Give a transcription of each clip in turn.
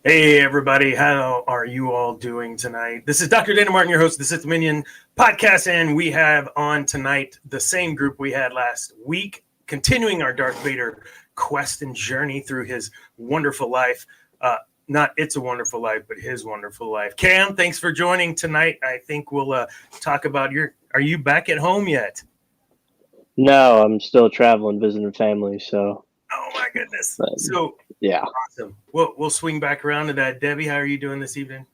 Hey everybody, how are you all doing tonight? This is Dr. Dana Martin, your host of the TheSithDominion podcast, and we have on tonight the same group we had last week, continuing our Darth Vader quest and journey through his wonderful life. Not It's a Wonderful Life, but his wonderful life. Cam, thanks for joining tonight. I think we'll talk about are you back at home yet? No, I'm still traveling, visiting family. So, Oh my goodness. but, So yeah, awesome. We'll swing back around to that. Debbie, how are you doing this evening?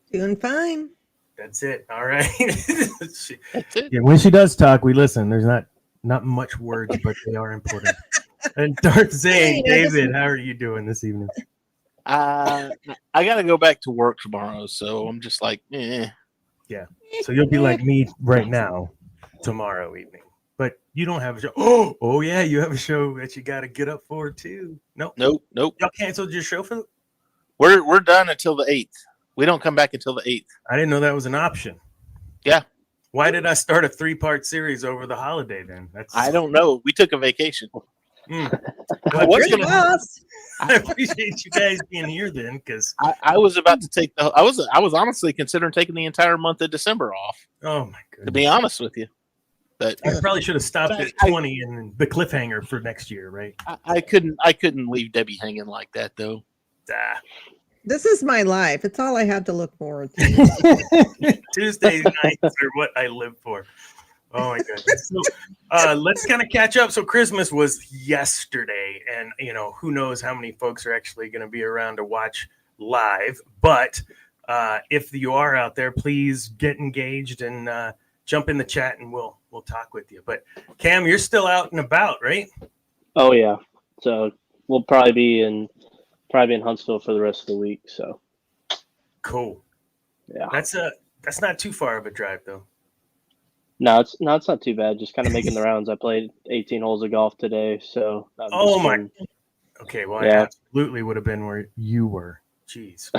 Doing fine. That's it. All right. That's it. Yeah, when she does talk, we listen. There's not much words, but they are important. And Darth Zane, David, how are you doing this evening? I got to go back to work tomorrow, so I'm just like, eh. Yeah. So you'll be like me right now, tomorrow evening. But you don't have a show. Oh yeah, you have a show that you got to get up for too. Nope. Nope. Y'all canceled your show for? We're done until the 8th. We don't come back until the 8th. I didn't know that was an option. Yeah. Why did I start a 3-part series over the holiday then? I don't know. We took a vacation. Well, What's You're the gonna- boss. I appreciate you guys being here then, because I was about to take I was honestly considering taking the entire month of December off, oh my to goodness. be honest with you. But I probably should have stopped at 20 and the cliffhanger for next year, right? I couldn't leave Debbie hanging like that though. Ah, This is my life. It's all I have to look forward to. Tuesday nights are what I live for. Oh my goodness. So let's kind of catch up. So Christmas was yesterday, and who knows how many folks are actually going to be around to watch live. But if you are out there, please get engaged and jump in the chat, and we'll talk with you. But Cam, you're still out and about, right? oh yeah. So we'll probably be in Huntsville for the rest of the week. So Cool. yeah, That's not too far of a drive though. no, it's not too bad. Just kind of making the rounds. I played 18 holes of golf today, so I've Oh just my. been- Okay, well, I Yeah. absolutely would have been where you were. Jeez.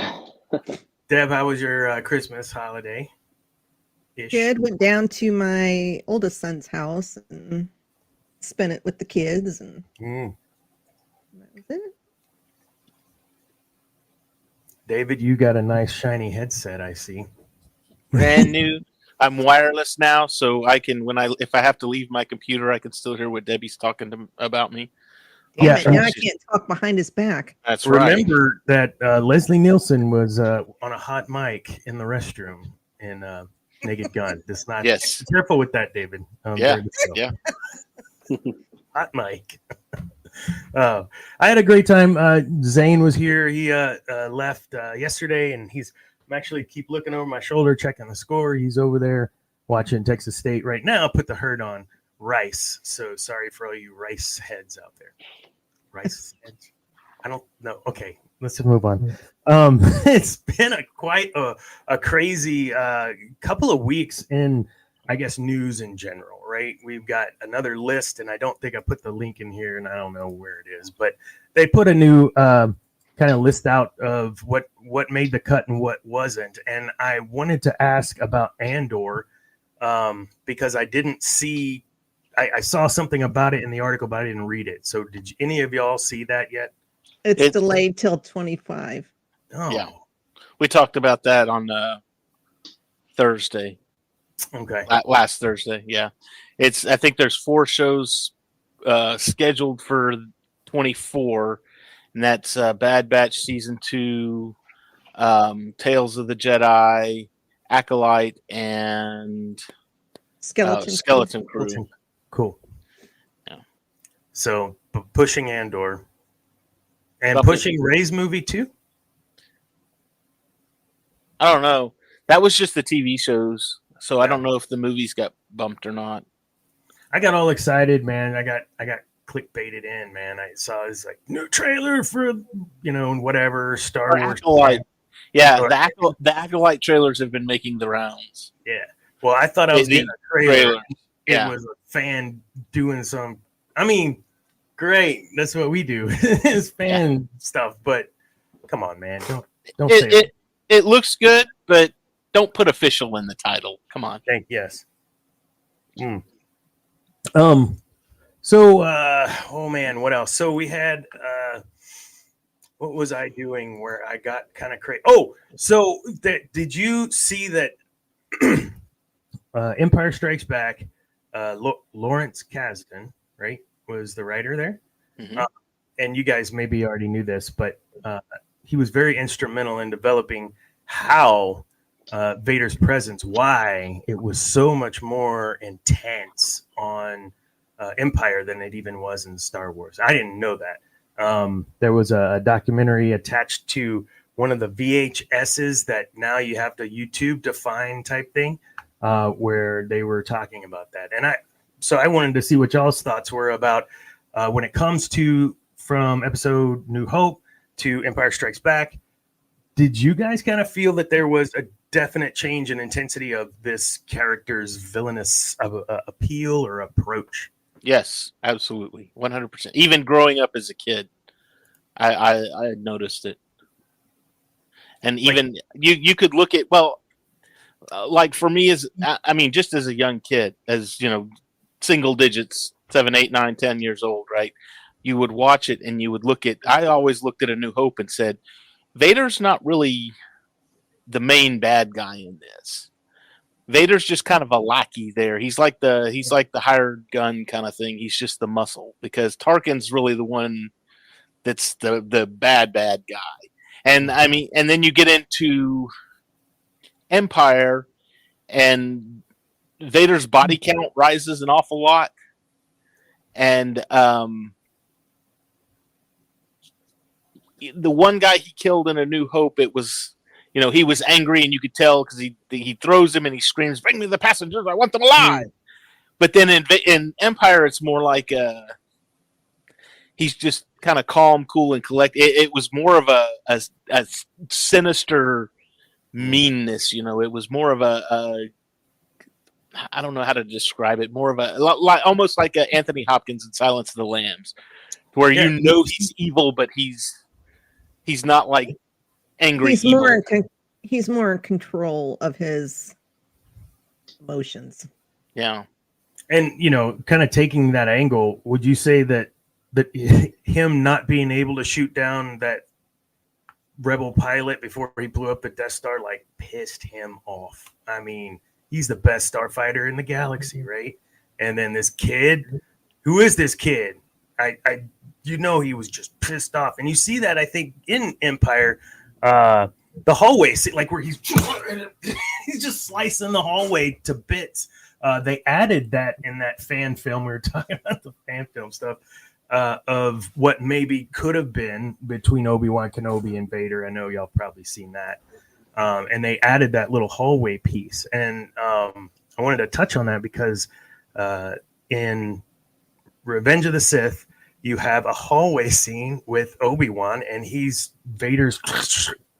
Deb, how was your Christmas holiday? Good. Went down to my oldest son's house and spent it with the kids, and that was it. David, you got a nice shiny headset, I see. Brand new. I'm wireless now, so I can if I have to leave my computer, I can still hear what Debbie's talking about me. Damn Yeah. it, now I can't talk behind his back. That's right. Remember that Leslie Nielsen was on a hot mic in the restroom in Naked Gun. Just not Yes. be careful with that, David. Yeah, during the show. yeah. Hot mic. I had a great time. Zane was here. He left yesterday, and I'm actually keep looking over my shoulder, checking the score. He's over there watching Texas State right now. Put the herd on Rice. So sorry for all you Rice heads out there. Rice heads. I don't know. Okay, let's move on. It's been quite a crazy couple of weeks in, I guess, news in general, right? We've got another list, and I don't think I put the link in here, and I don't know where it is, but they put a new kind of list out of what made the cut and what wasn't. And I wanted to ask about Andor because I didn't see. I saw something about it in the article, but I didn't read it. So did any of y'all see that yet? It's delayed till 25. Oh, Yeah. We talked about that on Thursday. Okay. Last Thursday, yeah. I think there's 4 shows scheduled for 24, and that's Bad Batch Season 2, Tales of the Jedi, Acolyte, and Skeleton Crew. Cool. Yeah. So pushing Andor and Buffy. pushing Ray's movie too. I don't know. That was just the TV shows, so I don't know if the movies got bumped or not. I got all excited, man. I got clickbaited in, man. I saw this like new trailer for whatever Star Wars. Acolyte. Yeah, Or- the Acolyte trailers have been making the rounds. Yeah. Well, I thought I was getting a trailer. Trailer. Yeah. It was a fan doing some. I mean, great. That's what we do. It's fan stuff. But come on, man. Don't say that. It looks good, but don't put official in the title. Come on. Yes. So Oh man, what else? So we had what was I doing where I got kind of crazy? Oh, so did you see that Empire Strikes Back? Lawrence Kasdan, right, was the writer there. Mhm. And you guys maybe already knew this, but he was very instrumental in developing how Vader's presence, why it was so much more intense on Empire than it even was in Star Wars. I didn't know that. There was a documentary attached to one of the VHSs that now you have to YouTube to find type thing, where they were talking about that. And I wanted to see what y'all's thoughts were about when it comes to from episode New Hope to Empire Strikes Back. Did you guys kind of feel that there was a definite change in intensity of this character's villainous appeal or approach? Yes, absolutely, 100%. Even growing up as a kid, I noticed it, and even you could look at like for me just as a young kid, as single digits, 7, 8, 9, 10 years old, right? You would watch it and you would look at. I always looked at A New Hope and said, Vader's not really the main bad guy in this. Vader's just kind of a lackey there. He's like the hired gun kind of thing. He's just the muscle, because Tarkin's really the one that's the bad guy. And and then you get into Empire, and Vader's body count rises an awful lot. And the one guy he killed in A New Hope, it was, he was angry, and you could tell because he throws him and he screams, "Bring me the passengers! I want them alive!" But then in Empire, it's more like he's just kind of calm, cool, and collect. It was more of a sinister meanness. It was more of a I don't know how to describe it. More of almost like Anthony Hopkins in Silence of the Lambs, where he's evil, but he's not like angry. He's more in control of his emotions. Yeah. And kind of taking that angle, would you say that him not being able to shoot down that rebel pilot before he blew up the Death Star pissed him off? I mean, he's the best starfighter in the galaxy, right? And then this kid, who is this kid? He was just pissed off. And you see that, I think, in Empire, the hallway, where he's just slicing the hallway to bits. They added that in that fan film. We were talking about the fan film stuff of what maybe could have been between Obi-Wan Kenobi and Vader. I know y'all probably seen that. And they added that little hallway piece. And I wanted to touch on that because in Revenge of the Sith, you have a hallway scene with Obi-Wan, and Vader's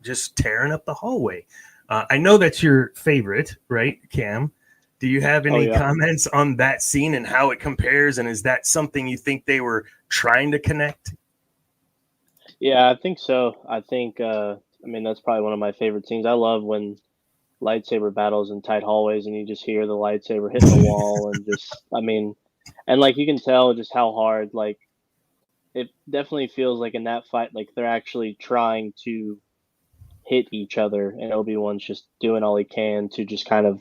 just tearing up the hallway. I know that's your favorite, right, Cam? Do you have any comments on that scene and how it compares? And is that something you think they were trying to connect? Yeah, I think so. I think, that's probably one of my favorite scenes. I love when lightsaber battles in tight hallways and you just hear the lightsaber hit the wall and and you can tell just how hard, it definitely feels like in that fight, they're actually trying to hit each other, and Obi-Wan's just doing all he can to just kind of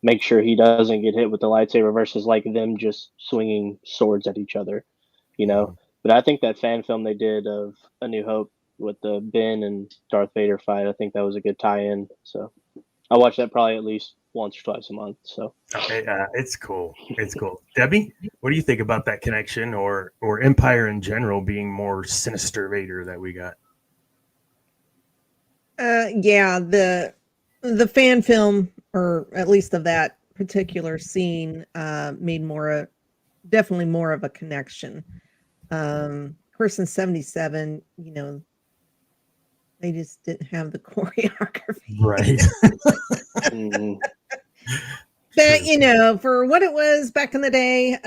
make sure he doesn't get hit with the lightsaber versus them just swinging swords at each other, But I think that fan film they did of A New Hope with the Ben and Darth Vader fight, I think that was a good tie-in. So I watch that probably at least once or twice a month. So it's cool. It's cool. Debbie, what do you think about that connection, or Empire in general being more sinister Vader that we got? The fan film, or at least of that particular scene, made definitely more of a connection. Person 77, they just didn't have the choreography. Right. But, for what it was back in the day,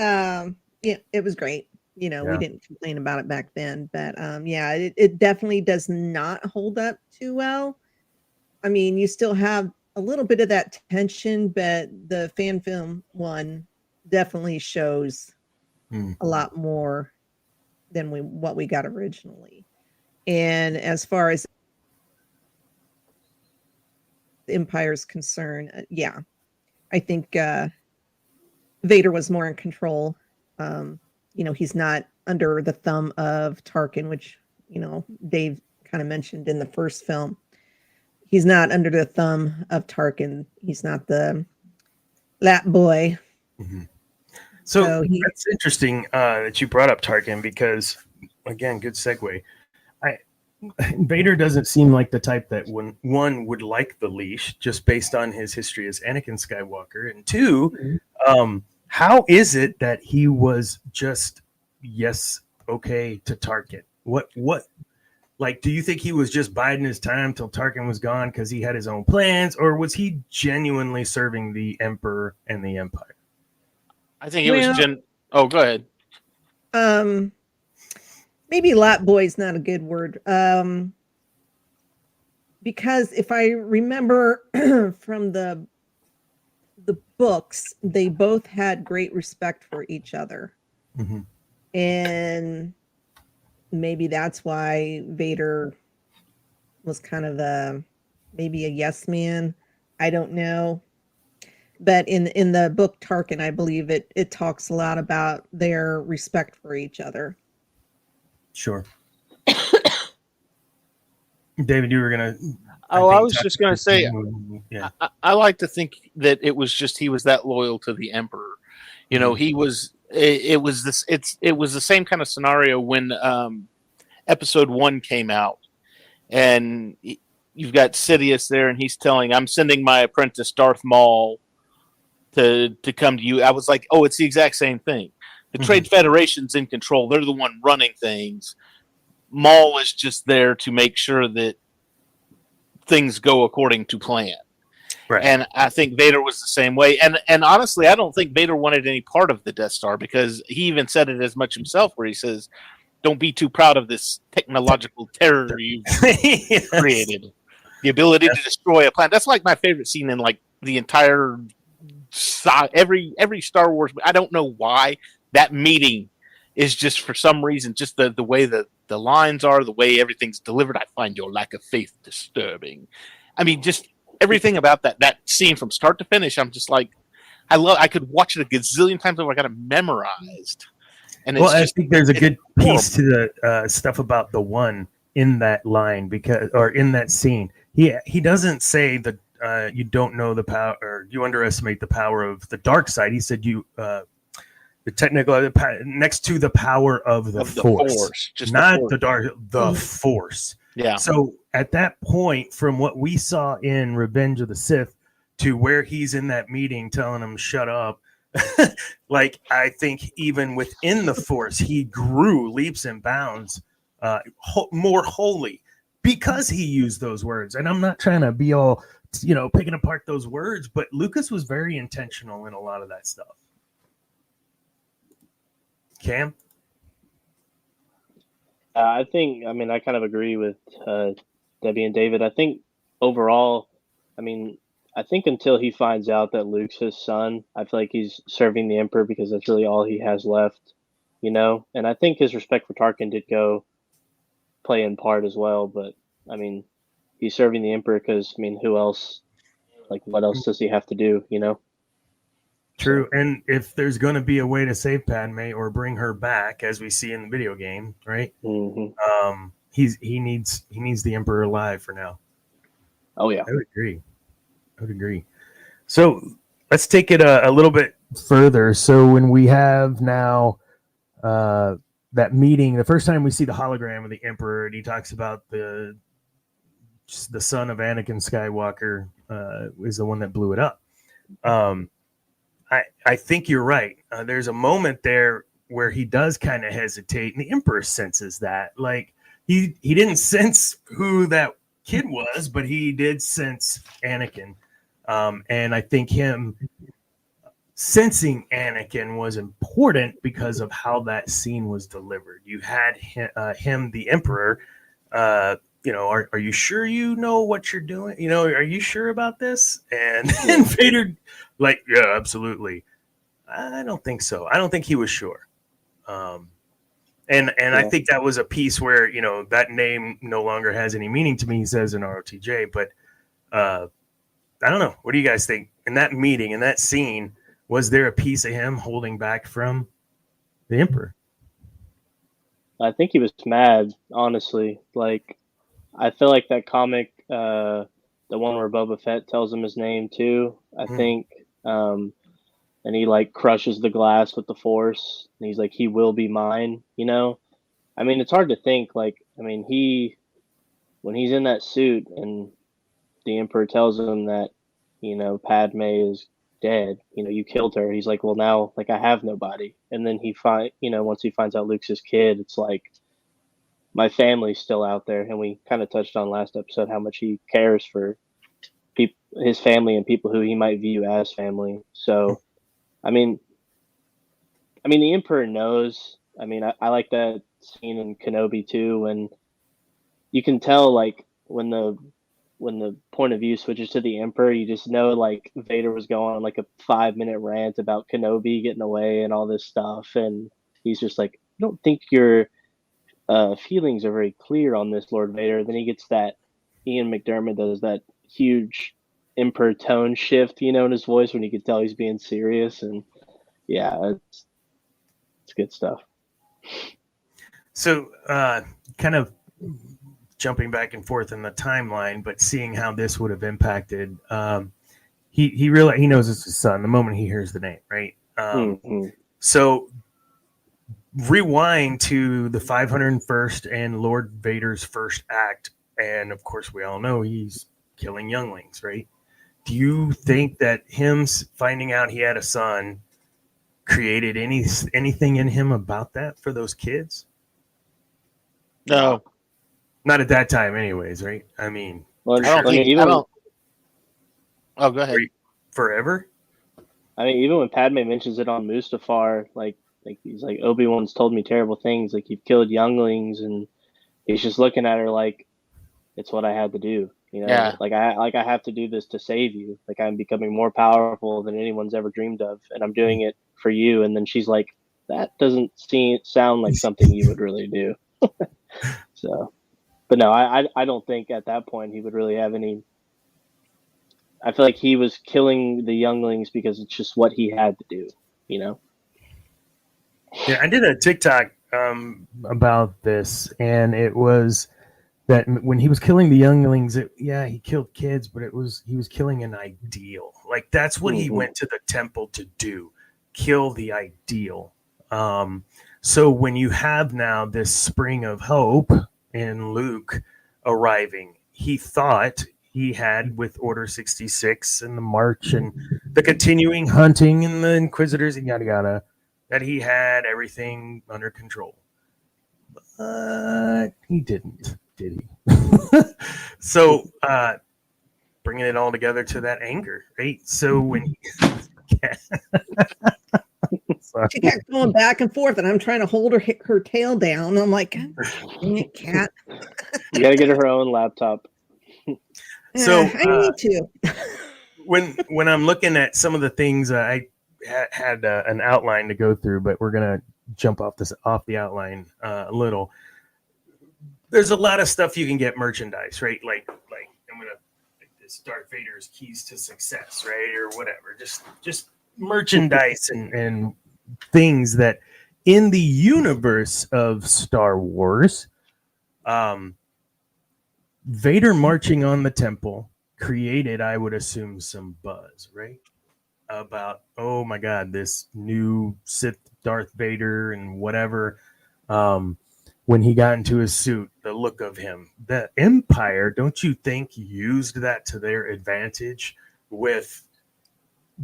it was great. We didn't complain about it back then. But, it definitely does not hold up too well. I mean, you still have a little bit of that tension, but the fan film one definitely shows a lot more than what we got originally. And as far as the Empire's concerned, yeah, I think Vader was more in control. He's not under the thumb of Tarkin, which, Dave kind of mentioned in the first film. He's not under the thumb of Tarkin. He's not that boy. Mm-hmm. So that's interesting that you brought up Tarkin because, again, good segue. Vader doesn't seem like the type that one would like the leash just based on his history as Anakin Skywalker, and two, how is it that he was just okay to Tarkin? What like, do you think he was just biding his time till Tarkin was gone because he had his own plans, or was he genuinely serving the Emperor and the Empire? I think it was Oh, go ahead. Maybe "lat boy" is not a good word. Because if I remember from the books, they both had great respect for each other. Mm-hmm. And maybe that's why Vader was kind of maybe a yes man. I don't know. But in the book Tarkin, I believe it talks a lot about their respect for each other. Sure. David, you were gonna. I was just gonna say, yeah. I like to think that it was just he was that loyal to the Emperor. He was. It was this. It was the same kind of scenario when Episode 1 came out, and you've got Sidious there, and he's telling, "I'm sending my apprentice Darth Maul to come to you." I was like, "Oh, it's the exact same thing." The Trade Federation's in control; they're the one running things. Maul is just there to make sure that things go according to plan. Right. And I think Vader was the same way. And honestly, I don't think Vader wanted any part of the Death Star, because he even said it as much himself, where he says, "Don't be too proud of this technological terror you've created. The ability to destroy a planet." That's like my favorite scene in like the entire every Star Wars. I don't know why that meeting is just, for some reason, just the way that the lines are, the way everything's delivered. "I find your lack of faith disturbing." I mean, just everything about that scene from start to finish. I'm just like, I could watch it a gazillion times over. I got it memorized. And it's I think there's a good piece to the stuff about the one in that line, or in that scene. He doesn't say that you don't know the power, or you underestimate the power of the dark side. He said the technical next to the power of the force, just not the dark, the force. Yeah. So at that point, from what we saw in Revenge of the Sith to where he's in that meeting telling him shut up, like, I think even within the force, he grew leaps and bounds, more holy, because he used those words. And I'm not trying to be all, picking apart those words, but Lucas was very intentional in a lot of that stuff. Cam? I kind of agree with Debbie and David. I think overall, I think until he finds out that Luke's his son, I feel like he's serving the Emperor because that's really all he has left, And I think his respect for Tarkin did play in part as well. But, he's serving the Emperor because, who else? Like, what else does he have to do, True. And if there's going to be a way to save Padme or bring her back, as we see in the video game, right? Mm-hmm. He needs the Emperor alive for now. Oh yeah, I would agree. So let's take it a little bit further. So when we have now that meeting, the first time we see the hologram of the Emperor, and he talks about the son of Anakin Skywalker is the one that blew it up. I think you're right. There's a moment there where he does kind of hesitate, and the Emperor senses that. Like, he didn't sense who that kid was, but he did sense Anakin. And I think him sensing Anakin was important because of how that scene was delivered. You had him, the Emperor, are you sure you know what you're doing? Are you sure about this? And Vader, like, yeah, absolutely. I don't think so. I don't think he was sure. And I think that was a piece where, you know, that name no longer has any meaning to me, he says in ROTJ. But I don't know. What do you guys think? In that meeting, in that scene, was there a piece of him holding back from the Emperor? I think he was mad, honestly. Like, I feel like that comic, the one where Boba Fett tells him his name too, I think, and he like crushes the glass with the Force, and he's like, he will be mine, you know? I mean, it's hard to think, like, I mean, when he's in that suit and the Emperor tells him that, you know, Padme is dead, you know, you killed her, he's like, well, now, like, I have nobody. And then once he finds out Luke's his kid, it's like, my family's still out there. And we kind of touched on last episode how much he cares for his family and people who he might view as family. So, I mean, the Emperor knows. I mean, I like that scene in Kenobi too, when you can tell, like, when the point of view switches to the Emperor, you just know, like, Vader was going on like a 5-minute rant about Kenobi getting away and all this stuff, and he's just like, I don't think your feelings are very clear on this, Lord Vader. Then he gets that Ian McDermott does that huge Emperor tone shift, you know, in his voice when you can tell he's being serious, and yeah, it's good stuff. So, kind of jumping back and forth in the timeline, but seeing how this would have impacted, he knows it's his son the moment he hears the name, right? So, rewind to the 501st and Lord Vader's first act, and of course, we all know he's killing younglings, right? Do you think that him finding out he had a son created anything in him about that for those kids? No, not at that time, anyways, right? I mean, well, I don't. Oh, go ahead. Forever. I mean, even when Padme mentions it on Mustafar, like he's like, Obi-Wan's told me terrible things, like you've killed younglings, and he's just looking at her like, it's what I had to do. You know, Yeah. like I have to do this to save you. Like, I'm becoming more powerful than anyone's ever dreamed of, and I'm doing it for you. And then she's like, that doesn't sound like something you would really do. So, but no, I don't think at that point he would really have any. I feel like he was killing the younglings because it's just what he had to do, you know? Yeah, I did a TikTok about this, and it was that when he was killing the younglings, he killed kids, but he was killing an ideal. Like, that's what he went to the temple to do, kill the ideal. So when you have now this spring of hope in Luke arriving, he thought he had, with Order 66 and the march and the continuing hunting and the Inquisitors and yada yada, that he had everything under control. But he didn't, did he? So bringing it all together to that anger, right? So when she kept going back and forth, and I'm trying to hold her tail down. I'm like, dang it, cat. You got to get her own laptop. So I need to. when I'm looking at some of the things, I had an outline to go through, but we're gonna jump off the outline a little. There's a lot of stuff you can get merchandise, right? Like I'm gonna like this Darth Vader's keys to success, right, or whatever. Just merchandise and things that in the universe of Star Wars, Vader marching on the temple created, I would assume, some buzz, right? About, oh my God, this new Sith Darth Vader and whatever. When he got into his suit, the look of him, the Empire, don't you think, used that to their advantage with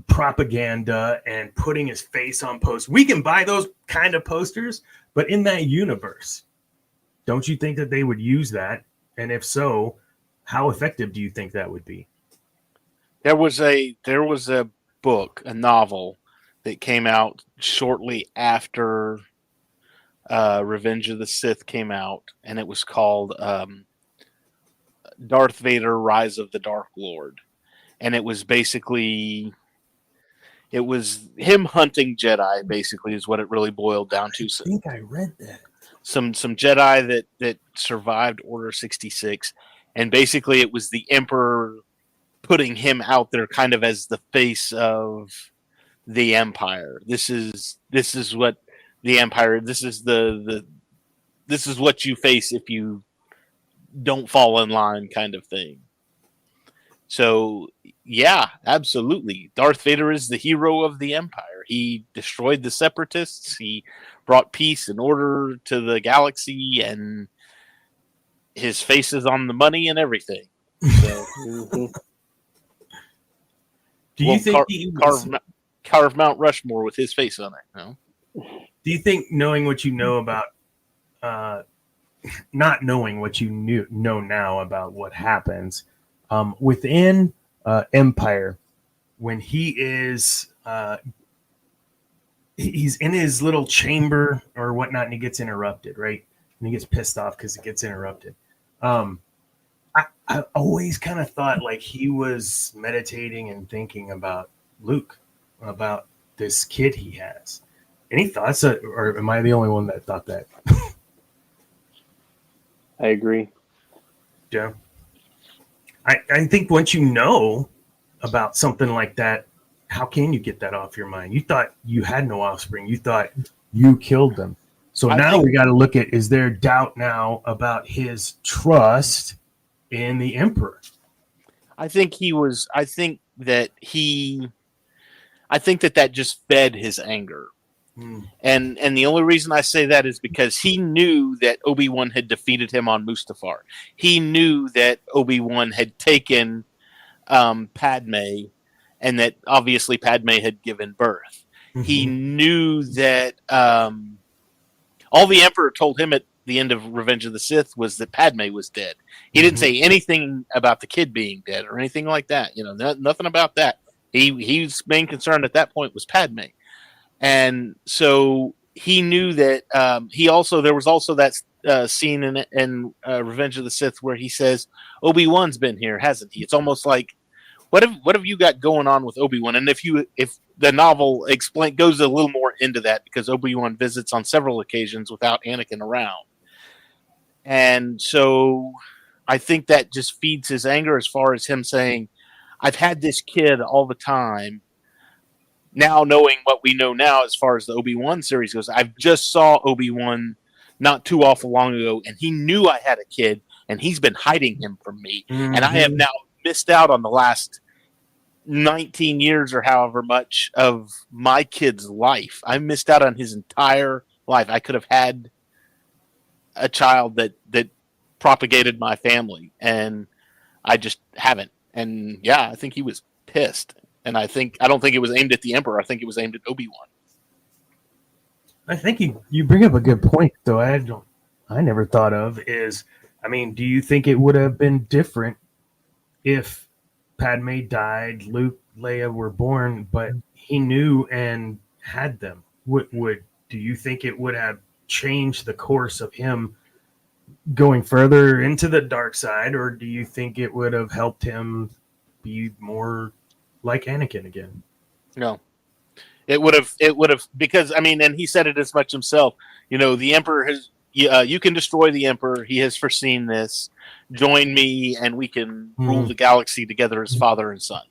propaganda and putting his face on posters? We can buy those kind of posters, but in that universe, don't you think that they would use that? And if so, how effective do you think that would be? There was a book, a novel that came out shortly after Revenge of the Sith came out, and it was called Darth Vader: Rise of the Dark Lord, and it was basically him hunting Jedi. Basically, is what it really boiled down to. I think I read that. some Jedi that survived Order 66, and basically it was the Emperor putting him out there kind of as the face of the Empire. This is what the Empire. This is this is what you face if you don't fall in line, kind of thing. So yeah, absolutely. Darth Vader is the hero of the Empire. He destroyed the Separatists. He brought peace and order to the galaxy, and his face is on the money and everything. So, Do you think he was, carve Mount Rushmore with his face on it? No? Do you think, knowing what you know about, not knowing what you know now about what happens within Empire, when he is he's in his little chamber or whatnot, and he gets interrupted, right? And he gets pissed off because he gets interrupted. I always kind of thought like he was meditating and thinking about Luke, about this kid he has. Any thoughts, or am I the only one that thought that? I agree. Yeah. I think once you know about something like that, how can you get that off your mind? You thought you had no offspring. You thought you killed them. So now we got to look at, is there doubt now about his trust in the Emperor? I think that just fed his anger. And the only reason I say that is because he knew that Obi-Wan had defeated him on Mustafar. He knew that Obi-Wan had taken Padme, and that obviously Padme had given birth. Mm-hmm. He knew that all the Emperor told him at the end of Revenge of the Sith was that Padme was dead. He didn't say anything about the kid being dead or anything like that. You know, nothing about that. His main concern at that point was Padme. And so he knew that there was also that scene in Revenge of the Sith where he says, Obi-Wan's been here, hasn't he? It's almost like, what have you got going on with Obi-Wan? And if the novel goes a little more into that, because Obi-Wan visits on several occasions without Anakin around. And so I think that just feeds his anger, as far as him saying, I've had this kid all the time. Now, knowing what we know now as far as the Obi-Wan series goes, I've just saw Obi-Wan not too awful long ago, and he knew I had a kid, and he's been hiding him from me. Mm-hmm. And I have now missed out on the last 19 years or however much of my kid's life. I missed out on his entire life. I could have had a child that propagated my family, and I just haven't. And yeah, I think he was pissed. And I don't think it was aimed at the Emperor. I think it was aimed at Obi-Wan. I think you bring up a good point, though. I never thought of is, I mean, do you think it would have been different if Padme died, Luke, Leia were born, but he knew and had them? Do you think it would have changed the course of him going further into the dark side, or do you think it would have helped him be more like Anakin again? No, it would have, because I mean, and he said it as much himself. You know, the Emperor has. You can destroy the Emperor. He has foreseen this. Join me, and we can rule the galaxy together as father and son.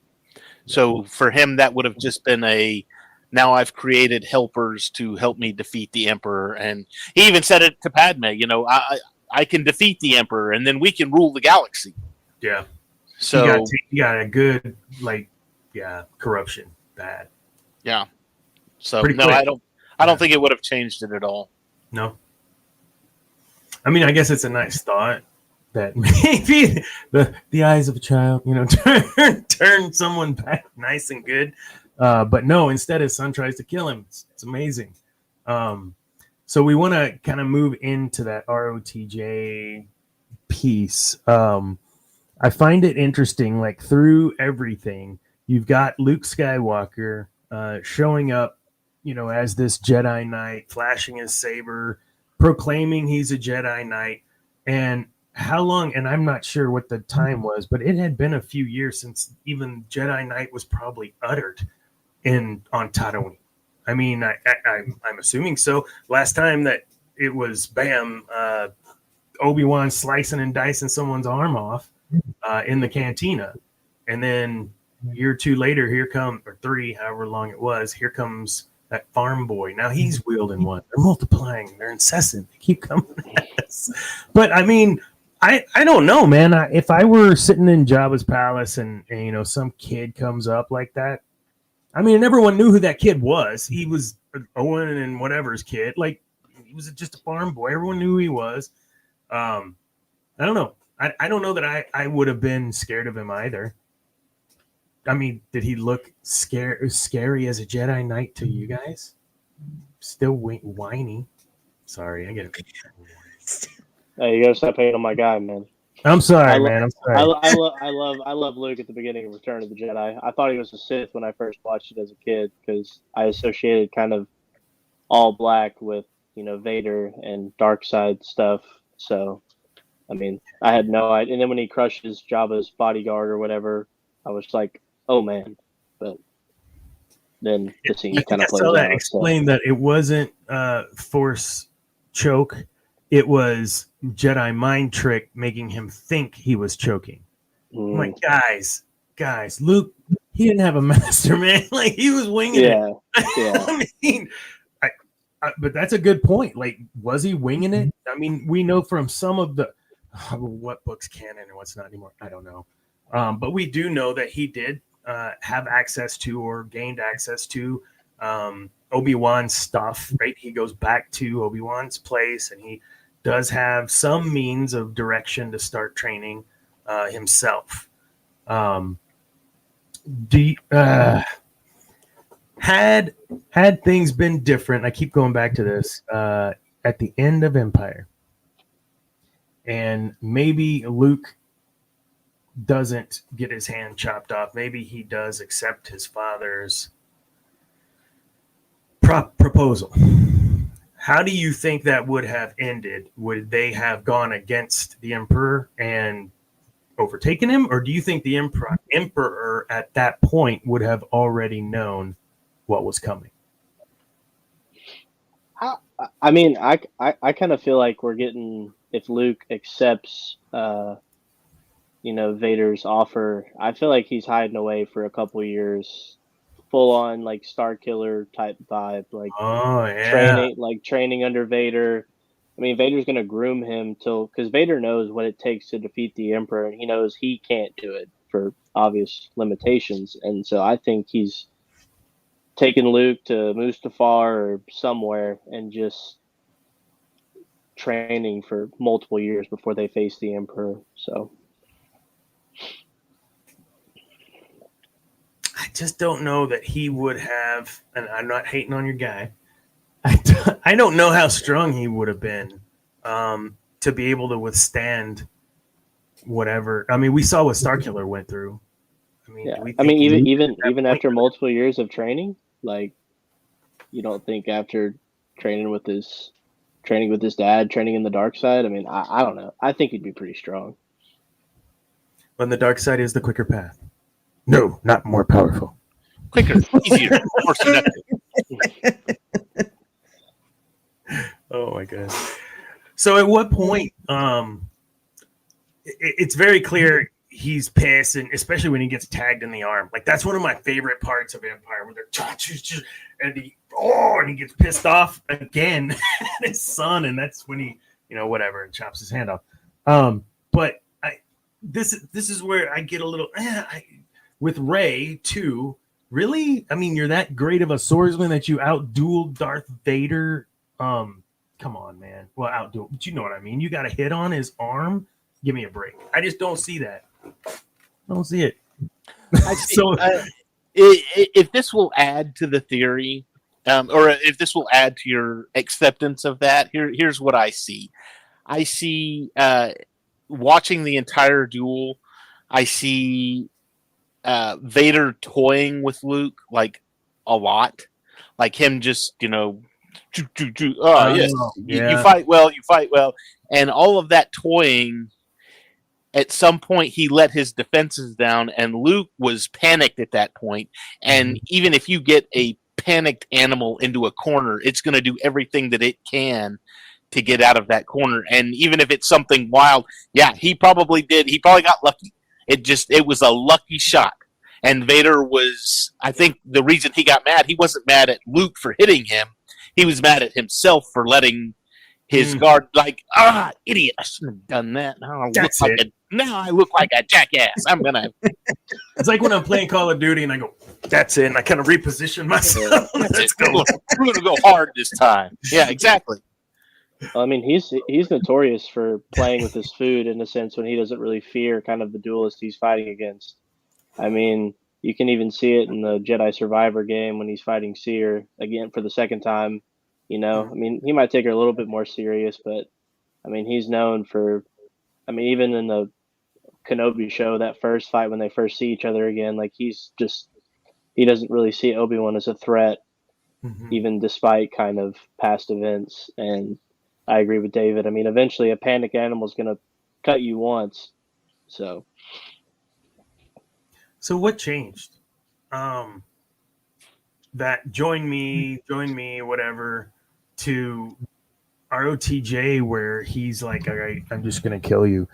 So for him, that would have just been now I've created helpers to help me defeat the Emperor. And he even said it to Padme. You know, I can defeat the Emperor, and then we can rule the galaxy. Yeah. So you got a good corruption bad. Yeah. So no, I don't think it would have changed it at all. No. I mean, I guess it's a nice thought that maybe the eyes of a child, you know, turn someone back nice and good. But no, instead his son tries to kill him. It's amazing. So we want to kind of move into that ROTJ piece. I find it interesting, like through everything, you've got Luke Skywalker showing up, you know, as this Jedi Knight, flashing his saber, proclaiming he's a Jedi Knight. And how long, and I'm not sure what the time was, but it had been a few years since even Jedi Knight was probably uttered on Tatooine. I mean, I'm assuming so. Last time that it was bam, Obi-Wan slicing and dicing someone's arm off in the cantina, and then year or two later, or three, however long it was, here comes that farm boy. Now he's wielding one. They're multiplying. They're incessant. They keep coming at us. But I mean, I don't know, man. If I were sitting in Jabba's palace and some kid comes up like that, I mean, everyone knew who that kid was. He was Owen and whatever's kid. Like, he was just a farm boy. Everyone knew who he was. I don't know. I don't know that I would have been scared of him either. I mean, did he look scary as a Jedi Knight to you guys? Still whiny. Sorry, I get it. Hey, you gotta stop hating on my guy, man. I'm sorry, man. I'm sorry. I love Luke at the beginning of Return of the Jedi. I thought he was a Sith when I first watched it as a kid because I associated kind of all black with Vader and dark side stuff. So, I mean, I had no idea. And then when he crushes Jabba's bodyguard or whatever, I was like, oh man. But then the scene kind of plays out. That explained that it wasn't Force choke. It was Jedi mind trick making him think he was choking. I'm like, guys, Luke, he didn't have a master, man. Like, he was winging it. Yeah. I mean, but that's a good point. Like, was he winging it? I mean, we know from some of the what book's canon and what's not anymore. I don't know. But we do know that he did have access to or gained access to Obi-Wan's stuff, right? He goes back to Obi-Wan's place and he does have some means of direction to start training himself. Had things been different, I keep going back to this, at the end of Empire, and maybe Luke doesn't get his hand chopped off, maybe he does accept his father's proposal. How do you think that would have ended? Would they have gone against the Emperor and overtaken him? Or do you think the Emperor at that point would have already known what was coming? I mean, I kind of feel like we're getting, if Luke accepts, Vader's offer, I feel like he's hiding away for a couple years, full on like Star Killer type vibe, like training under Vader. I mean, Vader's going to groom him because Vader knows what it takes to defeat the Emperor, and he knows he can't do it for obvious limitations. And so I think he's taking Luke to Mustafar or somewhere and just training for multiple years before they face the Emperor. So I just don't know that he would have, and I'm not hating on your guy. I don't know how strong he would have been to be able to withstand whatever. I mean, we saw what Starkiller went through. I mean, even after multiple years of training, like, you don't think after training with his dad, training in the dark side. I mean, I don't know. I think he'd be pretty strong. When the dark side is the quicker path. No, not more powerful. Quicker, easier, more seductive. Oh my god! So at what point? It's very clear he's pissed, and especially when he gets tagged in the arm. Like, that's one of my favorite parts of Empire, where they're and he gets pissed off again at his son, and that's when he whatever and chops his hand off. But this is where I get a little with Rey too. Really? I mean, you're that great of a swordsman that you outdueled Darth Vader. Come on, man. Well, outduel, but you know what I mean. You got a hit on his arm. Give me a break. I just don't see that. I don't see it. If this will add to the theory, or if this will add to your acceptance of that, here's what I see. I see watching the entire duel. I see Vader toying with Luke like a lot, like him just yes, you fight well, and all of that toying. At some point, he let his defenses down, and Luke was panicked at that point. And even if you get a panicked animal into a corner, it's going to do everything that it can to get out of that corner. And even if it's something wild, yeah, he probably did. He probably got lucky. It was a lucky shot. And Vader was, I think the reason he got mad, he wasn't mad at Luke for hitting him. He was mad at himself for letting his guard, like, idiot, I shouldn't have done that. Now I look like a jackass. I'm going to. It's like when I'm playing Call of Duty and I go, that's it. And I kind of reposition myself. Let's go. We're going to go hard this time. Yeah, exactly. I mean, he's notorious for playing with his food in a sense when he doesn't really fear kind of the duelist he's fighting against. I mean, you can even see it in the Jedi Survivor game when he's fighting Seer again for the second time. You know, I mean, he might take her a little bit more serious, but I mean, he's known for, I mean, even in the Kenobi show, that first fight when they first see each other again, like he doesn't really see Obi-Wan as a threat, even despite kind of past events. And I agree with David. I mean, eventually a panic animal is going to cut you once. So what changed? That join me, whatever, to ROTJ where he's like, all right, I'm just going to kill you.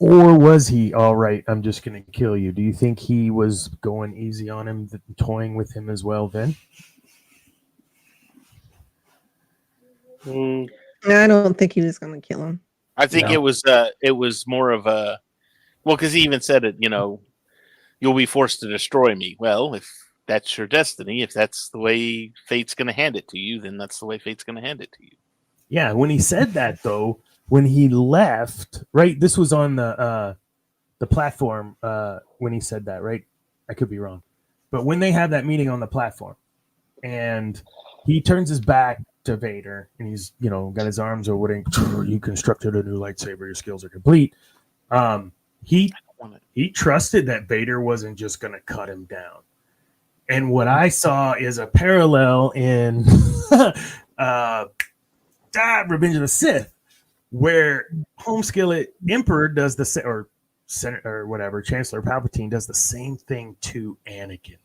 Or was he, all right, I'm just going to kill you? Do you think he was going easy on him, toying with him as well then? I don't think he was going to kill him. I think it was more of a, well, because he even said it, you know, you'll be forced to destroy me. Well, if that's your destiny, if that's the way fate's going to hand it to you, then that's the way fate's going to hand it to you. Yeah, when he said that, though, when he left, right, this was on the platform when he said that, right? I could be wrong. But when they have that meeting on the platform, and he turns his back to Vader, and he's, you know, got his arms over it, and you constructed a new lightsaber, your skills are complete. He trusted that Vader wasn't just going to cut him down. And what I saw is a parallel in Revenge of the Sith, where Home Skillet Emperor does or whatever, Chancellor Palpatine does the same thing to Anakin,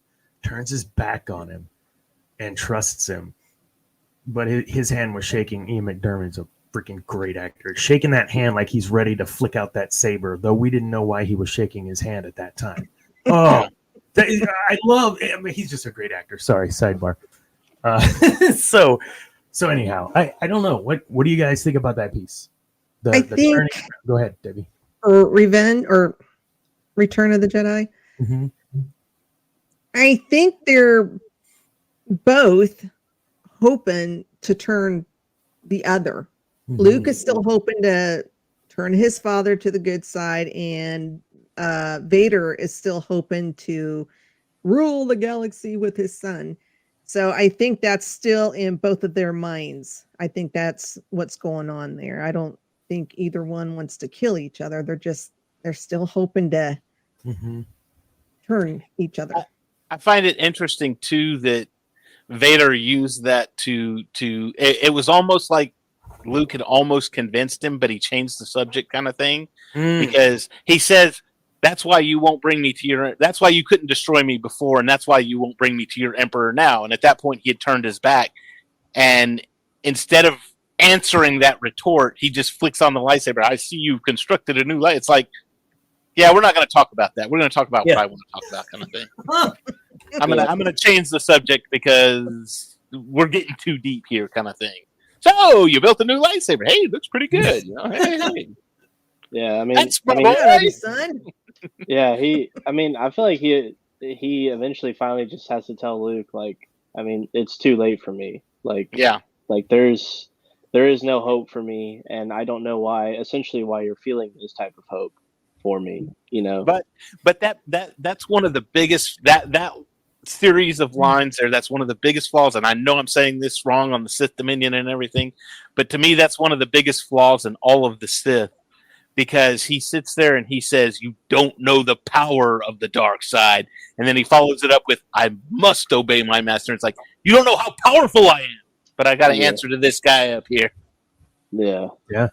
turns his back on him and trusts him. But his hand was shaking. Ian McDermott's a freaking great actor, shaking that hand like he's ready to flick out that saber, though we didn't know why he was shaking his hand at that time. Oh, I love. I mean, he's just a great actor. Sorry, sidebar. So anyhow, I don't know. What do you guys think about that piece? I think. Go ahead, Debbie. Or Revenge or Return of the Jedi. Mm-hmm. I think they're both hoping to turn the other. Mm-hmm. Luke is still hoping to turn his father to the good side, and Vader is still hoping to rule the galaxy with his son. So I think that's still in both of their minds. I think that's what's going on there. I don't think either one wants to kill each other. They're still hoping to turn each other. I find it interesting too that Vader used that to it was almost like Luke had almost convinced him, but he changed the subject kind of thing, because he says, that's why you won't bring me to that's why you couldn't destroy me before, and that's why you won't bring me to your emperor now. And at that point he had turned his back, and instead of answering that retort, he just flicks on the lightsaber. I see you constructed a new light. It's like, yeah, we're not going to talk about that. We're going to talk about what I want to talk about, kind of thing. I'm gonna change the subject because we're getting too deep here, kind of thing. So you built a new lightsaber. Hey, it looks pretty good. You know, hey. Yeah, I mean, that's my boy, son. Yeah, I feel like he eventually finally just has to tell Luke, like, I mean, it's too late for me. Like, yeah, like there is no hope for me, and I don't know why you're feeling this type of hope for me, you know. But that's one of the biggest that series of lines there. That's one of the biggest flaws, and I know I'm saying this wrong on the Sith Dominion and everything, but to me, that's one of the biggest flaws in all of the Sith. Because he sits there and he says, you don't know the power of the dark side. And then he follows it up with, I must obey my master. It's like, you don't know how powerful I am. But I got to answer to this guy up here. Yeah. Yeah.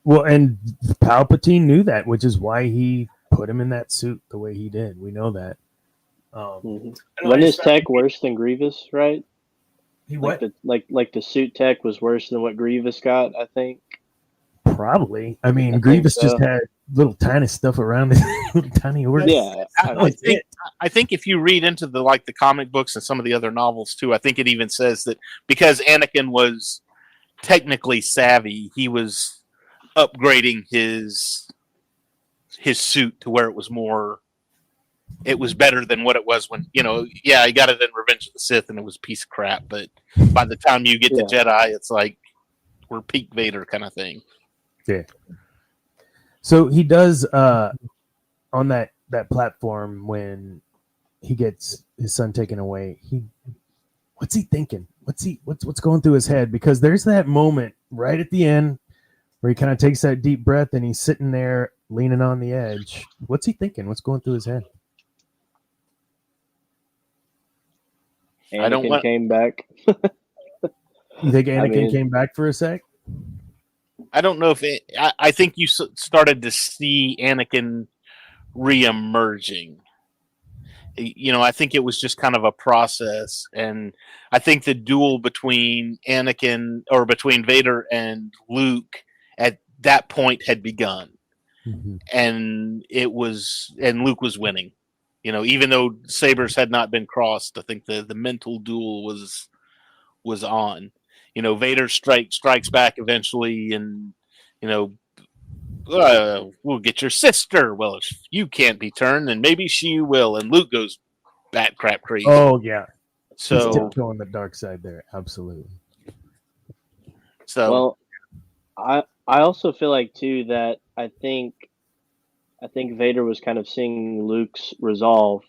Well, and Palpatine knew that, which is why he put him in that suit the way he did. We know that. When is Tech worse than Grievous, right? He what? Like the suit tech was worse than what Grievous got, I think. Probably. I mean, I Grievous think so. just had little tiny stuff around his little tiny organs. Yeah, I think if you read into the comic books and some of the other novels too, I think it even says that because Anakin was technically savvy, he was upgrading his suit to where it was better than what it was when, he got it in Revenge of the Sith and it was a piece of crap, but by the time you get to Jedi, it's like we're peak Vader kind of thing. Yeah. So he does on that platform when he gets his son taken away. What's he thinking? What's going through his head? Because there's that moment right at the end where he kind of takes that deep breath and he's sitting there leaning on the edge. What's he thinking? What's going through his head? Anakin came back. You think Anakin came back for a sec? I don't know if I think you started to see Anakin re-emerging. I think it was just kind of a process, and I think the duel between Vader and Luke at that point had begun, and Luke was winning. Even though sabers had not been crossed, I think the mental duel was on. Vader strikes back eventually, and we'll get your sister. Well, if you can't be turned, then maybe she will. And Luke goes bat crap crazy. Oh yeah, so he's tiptoeing the dark side there, absolutely. So, well, I also feel like too that I think Vader was kind of seeing Luke's resolve,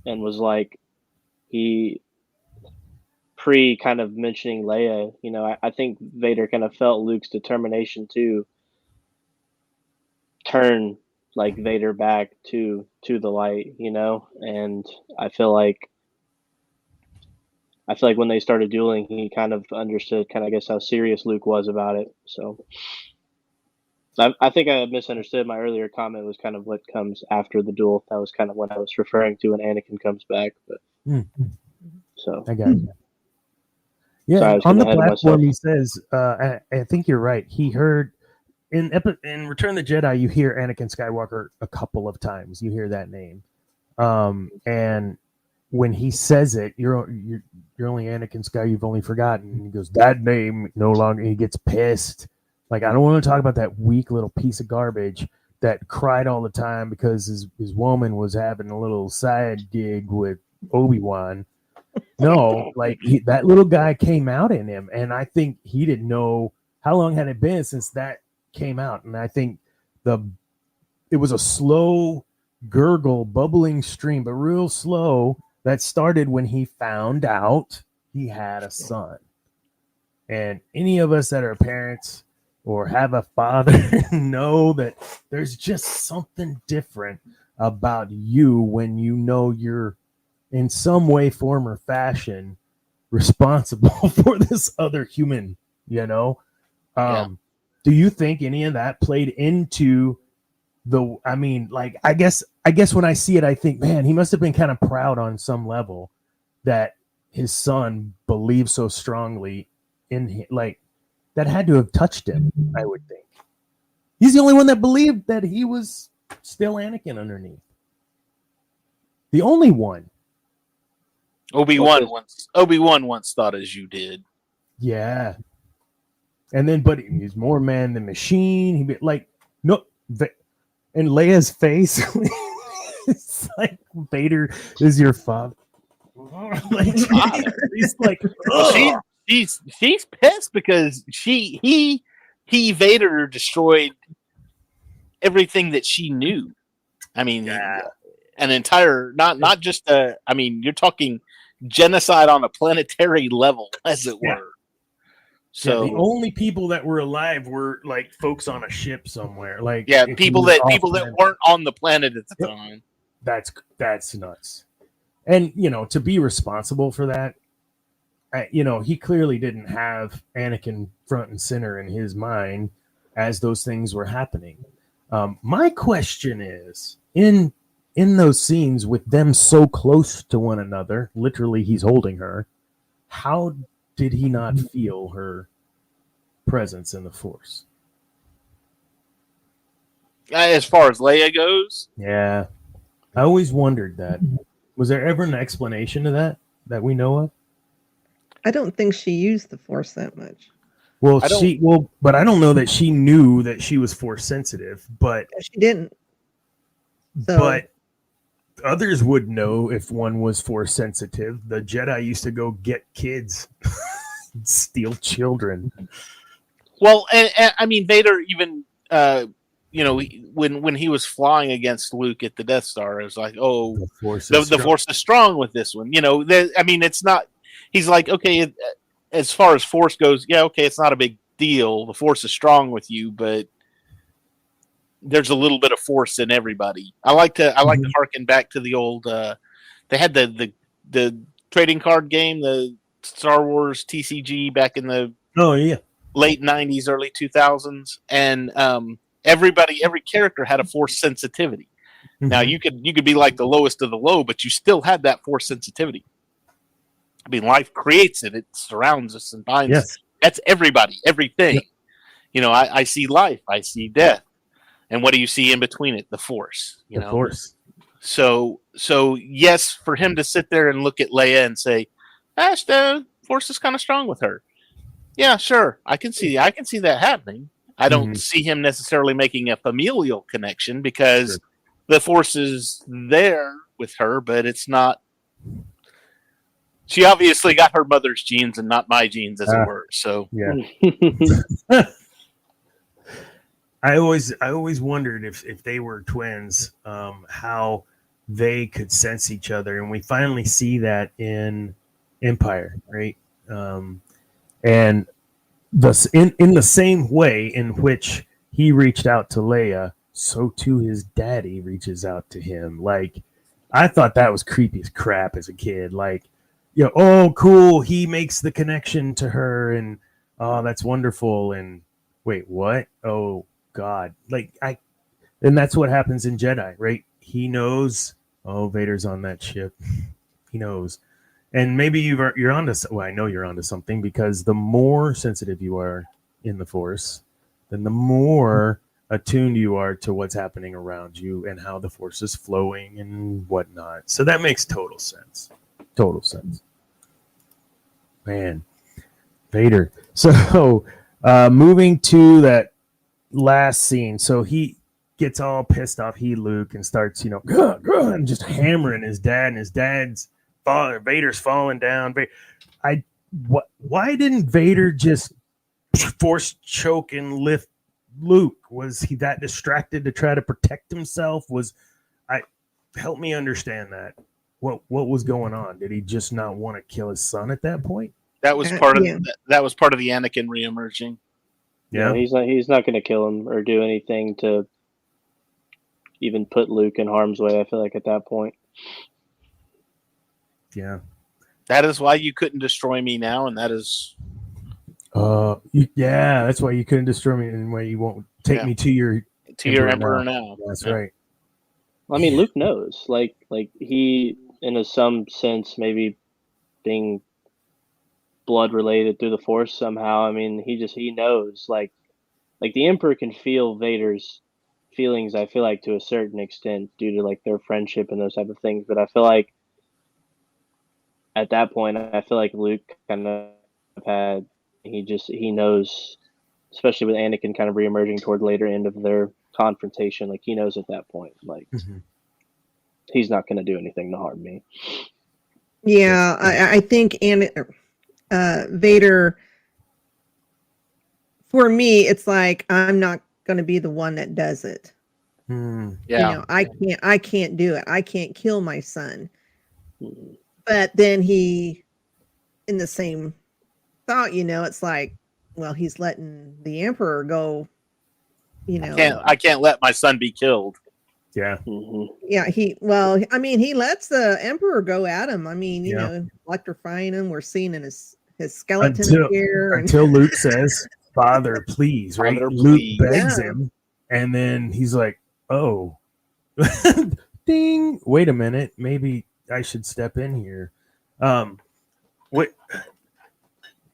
and was like he. Pre kind of mentioning Leia, I think Vader kind of felt Luke's determination to turn like Vader back to the light, and I feel like when they started dueling, he kind of understood I guess how serious Luke was about it. So I think I misunderstood my earlier comment was kind of what comes after the duel. That was kind of what I was referring to when Anakin comes back, but so I got you. Yeah, on the platform, he says, I think you're right. He heard in Return of the Jedi, you hear Anakin Skywalker a couple of times. You hear that name, and when he says it, you're only Anakin Sky. You've only forgotten. And he goes, that name no longer. He gets pissed. Like, I don't want to talk about that weak little piece of garbage that cried all the time because his woman was having a little side gig with Obi-Wan. No, like that little guy came out in him, and I think he didn't know how long had it been since that came out, and I think it was a slow gurgle, bubbling stream, but real slow, that started when he found out he had a son. And any of us that are parents or have a father know that there's just something different about you when you know you're in some way, form, or fashion responsible for this other human, Do you think any of that played into I guess when I see it, I think, man, he must have been kind of proud on some level that his son believed so strongly in him. Like, that had to have touched him, I would think. He's the only one that believed that he was still Anakin underneath. The only one. Obi-Wan once thought as you did. Yeah. And then, but he's more man than machine. He'd be like, no. And Leia's face, it's like, Vader is your father. Like, he's like, she's pissed because Vader destroyed everything that she knew. I mean, an entire, not just you're talking genocide on a planetary level, as it were. So the only people that were alive were like folks on a ship somewhere. Like, people that weren't on the planet at the time. That's nuts. And to be responsible for that, he clearly didn't have Anakin front and center in his mind as those things were happening. My question is, in those scenes with them so close to one another, literally he's holding her, how did he not feel her presence in the Force? As far as Leia goes, Yeah. I always wondered that. Was there ever an explanation to that we know of? I don't think she used the Force that much. Well, but I don't know that she knew that she was Force sensitive, but She didn't. So, but others would know if one was Force sensitive. The Jedi used to go get kids, steal children. well, and I mean Vader even when he was flying against Luke at the Death Star, it was like, oh, The Force the Force is strong with this one. I mean, it's not. He's like, okay, as far as Force goes, yeah, okay, it's not a big deal. The Force is strong with you, but there's a little bit of Force in everybody. I like to harken back to the old. They had the trading card game, the Star Wars TCG back in the late '90s, early 2000s, and every character had a Force sensitivity. Mm-hmm. Now you could be like the lowest of the low, but you still had that Force sensitivity. I mean, life creates it; it surrounds us and binds. Yes. That's everybody, everything. Yep. I see life, I see death, and what do you see in between it? The Force. The Force. So yes, for him to sit there and look at Leia and say, "Gosh, the Force is kind of strong with her." Yeah, sure, I can see that happening. I don't see him necessarily making a familial connection because the Force is there with her, but it's not. She obviously got her mother's genes and not my genes, as it were. So yeah. I always wondered if they were twins, how they could sense each other, and we finally see that in Empire, right? And in the same way in which he reached out to Leia, so too his daddy reaches out to him. Like, I thought that was creepy as crap as a kid. Like, oh, cool, he makes the connection to her, and oh, that's wonderful. And wait, what? Oh God, and that's what happens in Jedi, right? He knows. Oh, Vader's on that ship. He knows. And maybe you're onto. Well, I know you're onto something, because the more sensitive you are in the Force, then the more attuned you are to what's happening around you and how the Force is flowing and whatnot. So that makes total sense. Total sense. Man, Vader. So moving to that last scene. So he gets all pissed off. Luke, and starts, and just hammering his dad, and his dad's Vader's falling down. Why didn't Vader just Force choke and lift Luke? Was he that distracted to try to protect himself? Help me understand that. What was going on? Did he just not want to kill his son at that point? That was part of that was part of the Anakin reemerging. Yeah, he's not going to kill him or do anything to even put Luke in harm's way, I feel like, at that point. Yeah. That is why you couldn't destroy me now, and that is that's why you couldn't destroy me, and why you won't take me to your Emperor now. That's right. I mean, Luke knows. Like he, in some sense, maybe being blood related through the Force somehow. I mean, he knows. Like the Emperor can feel Vader's feelings, I feel like, to a certain extent due to like their friendship and those type of things. But I feel like at that point, I feel like Luke kind of he knows, especially with Anakin kind of reemerging toward the later end of their confrontation. Like, he knows at that point, like, he's not going to do anything to harm me. Yeah, I think Vader, for me, it's like, I'm not going to be the one that does it. Yeah, I can't do it. I can't kill my son. But then he, in the same thought, it's like, well, he's letting the Emperor go. I can't let my son be killed. Yeah. Yeah. He lets the Emperor go at him. I mean, electrifying him. We're seeing in his skeleton appear until Luke says, "Father, please." Right. Father, Luke please. begs him, and then he's like, "Oh, ding! Wait a minute. Maybe I should step in here."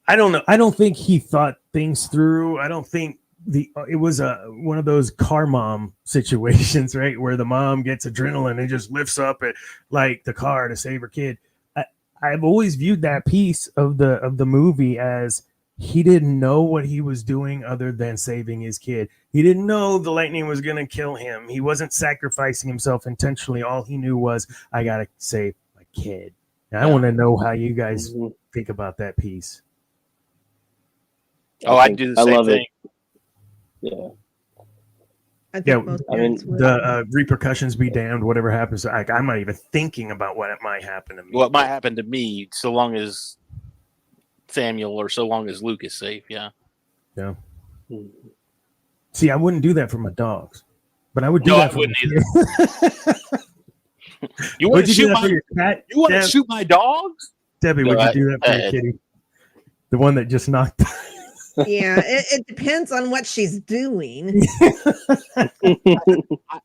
I don't know. I don't think he thought things through. I don't think it was one of those car mom situations, right, where the mom gets adrenaline and just lifts up it like the car to save her kid. I've always viewed that piece of the movie as he didn't know what he was doing other than saving his kid. He didn't know the lightning was going to kill him. He wasn't sacrificing himself intentionally. All he knew was, I got to save my kid. And I want to know how you guys think about that piece. I do the same thing. Yeah. I think most parents would. The repercussions be damned, whatever happens. I'm not even thinking about what might happen to me. What might happen to me, so long as Samuel or so long as Luke is safe, yeah. See, I wouldn't do that for my dogs, but I would do that for either. You want to shoot your cat? You want to shoot my dogs? Debbie, would you do that for your kitty? The one that just knocked. Yeah, it depends on what she's doing.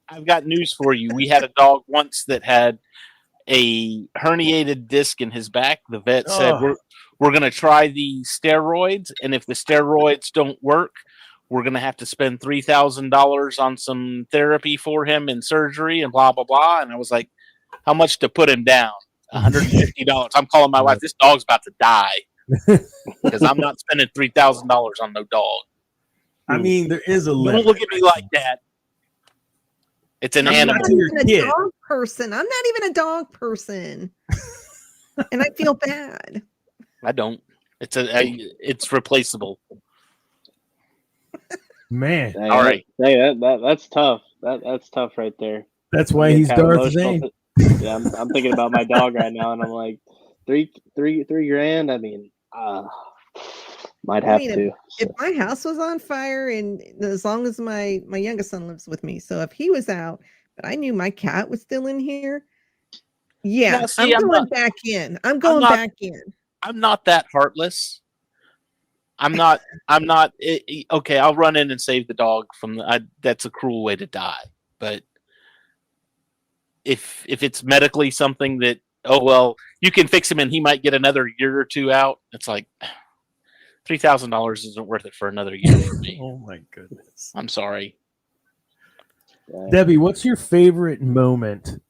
I've got news for you. We had a dog once that had a herniated disc in his back. The vet said, we're going to try the steroids, and if the steroids don't work, we're going to have to spend $3,000 on some therapy for him and surgery and blah, blah, blah. And I was like, how much to put him down? $150. I'm calling my wife. This dog's about to die. Because I'm not spending $3,000 on no dog. I mean, there is a limit. Don't look at me like that. It's an animal. I'm not even a dog person. I'm not even a dog person, and I feel bad. I don't. It's replaceable. Man, Dang, all right. That's tough. That's tough right there. That's why he's Darth Vader. Yeah, I'm thinking about my dog right now, and I'm like, $3,000. I mean, might have to. If my house was on fire, and as long as my youngest son lives with me, so if he was out, but I knew my cat was still in here, yeah, I'm going back in. I'm going back in. I'm not that heartless. I'm not. Okay, I'll run in and save the dog from that's a cruel way to die. But if it's medically something that, you can fix him and he might get another year or two out. It's like $3,000 isn't worth it for another year for me. Oh my goodness. I'm sorry. Debbie, what's your favorite moment,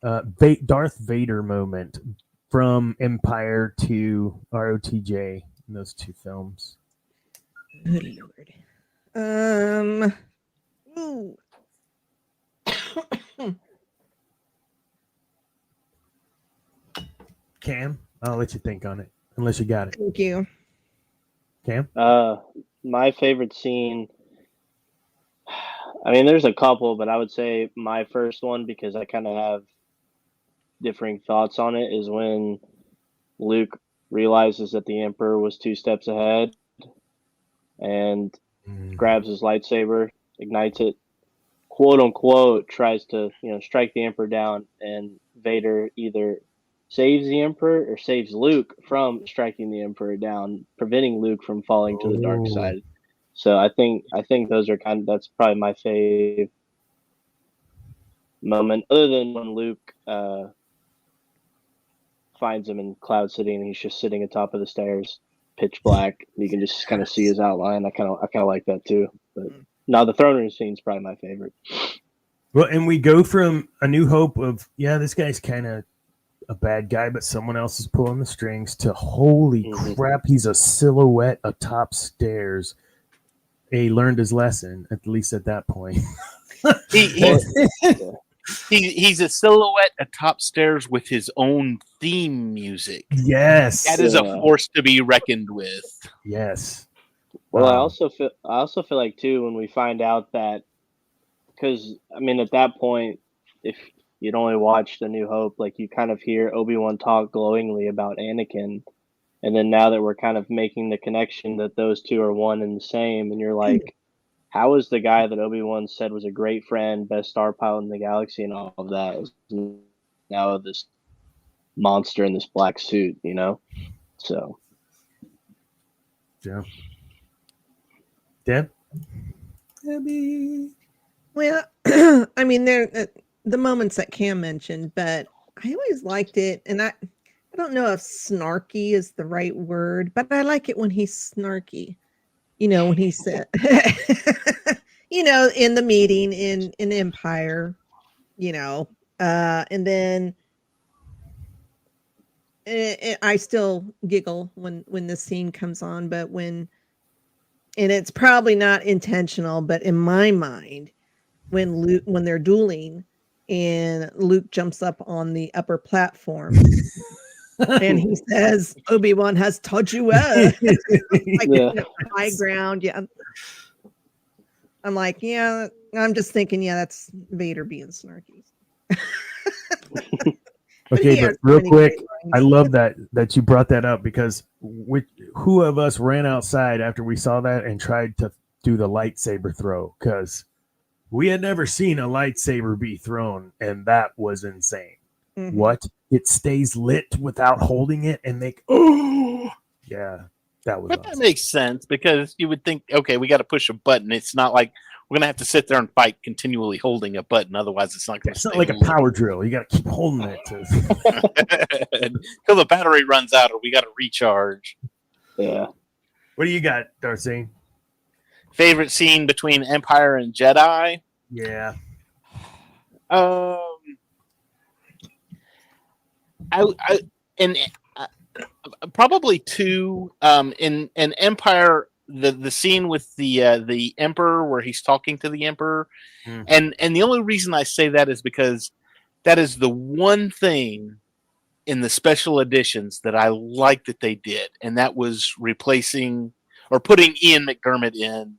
Darth Vader moment from Empire to ROTJ in those two films? Good Lord. Ooh. Cam, I'll let you think on it, unless you got it. Thank you. Cam? My favorite scene, I mean, there's a couple, but I would say my first one, because I kind of have differing thoughts on it, is when Luke realizes that the Emperor was 2 steps ahead and grabs his lightsaber, ignites it, quote unquote, tries to, strike the Emperor down, and Vader either saves the Emperor or saves Luke from striking the Emperor down, preventing Luke from falling to the dark side. So I think those are that's probably my fave moment, other than when Luke finds him in Cloud City and he's just sitting atop of the stairs, pitch black. You can just kind of see his outline. I kind of like that too. But now the throne room scene is probably my favorite. Well, and we go from A New Hope of, this guy's kind of a bad guy, but someone else is pulling the strings, to holy crap, he's a silhouette atop stairs. He learned his lesson, at least at that point. He's a silhouette atop stairs with his own theme music. Yes, that is a force to be reckoned with. Yes. Well, I also feel like too, when we find out that, because I mean, at that point, if you'd only watched A New Hope, like, you kind of hear Obi-Wan talk glowingly about Anakin. And then now that we're kind of making the connection that those two are one and the same, and you're like, how is the guy that Obi-Wan said was a great friend, best star pilot in the galaxy and all of that, is now this monster in this black suit, So. Yeah. Deb? Debbie. Well, I mean, the moments that Cam mentioned, but I always liked it, and I I don't know if snarky is the right word, but I like it when he's snarky. When he said, in the meeting in Empire, and then I still giggle when this scene comes on, but and it's probably not intentional, but in my mind, when they're dueling and Luke jumps up on the upper platform and he says, Obi-Wan has taught you well. High ground. Yeah. I'm like, yeah, I'm just thinking, yeah, that's Vader being snarky. Okay, but real quick, I love that you brought that up, because who of us ran outside after we saw that and tried to do the lightsaber throw? Because we had never seen a lightsaber be thrown, and that was insane. Mm-hmm. What? It stays lit without holding it, and yeah, that was. But awesome. That makes sense, because you would think, okay, we got to push a button. It's not like we're gonna have to sit there and fight continually holding a button. Otherwise, it's not gonna. It's not like a power drill. You got to keep holding it until the battery runs out, or we got to recharge. Yeah. What do you got, Darcy? Favorite scene between Empire and Jedi? Yeah. Probably two. In Empire, the scene with the Emperor where he's talking to the Emperor, and the only reason I say that is because that is the one thing in the special editions that I like that they did, and that was replacing or putting Ian McDermott in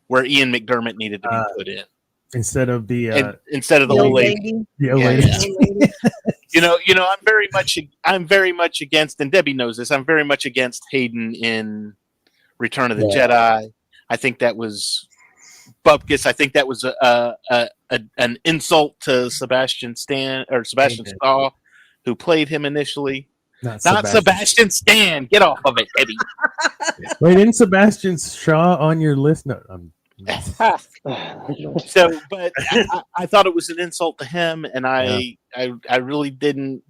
where Ian McDermott needed to be put in. Instead of the old lady. The old lady. Yeah. I'm very much against, and Debbie knows this, I'm very much against Hayden in Return of the Jedi. I think that was bupkis. I think that was an insult to Sebastian Shaw, who played him initially. Not Sebastian Stan. Get off of it, Debbie. Wait, isn't Sebastian Shaw on your list? No. So, but I thought it was an insult to him, and I really didn't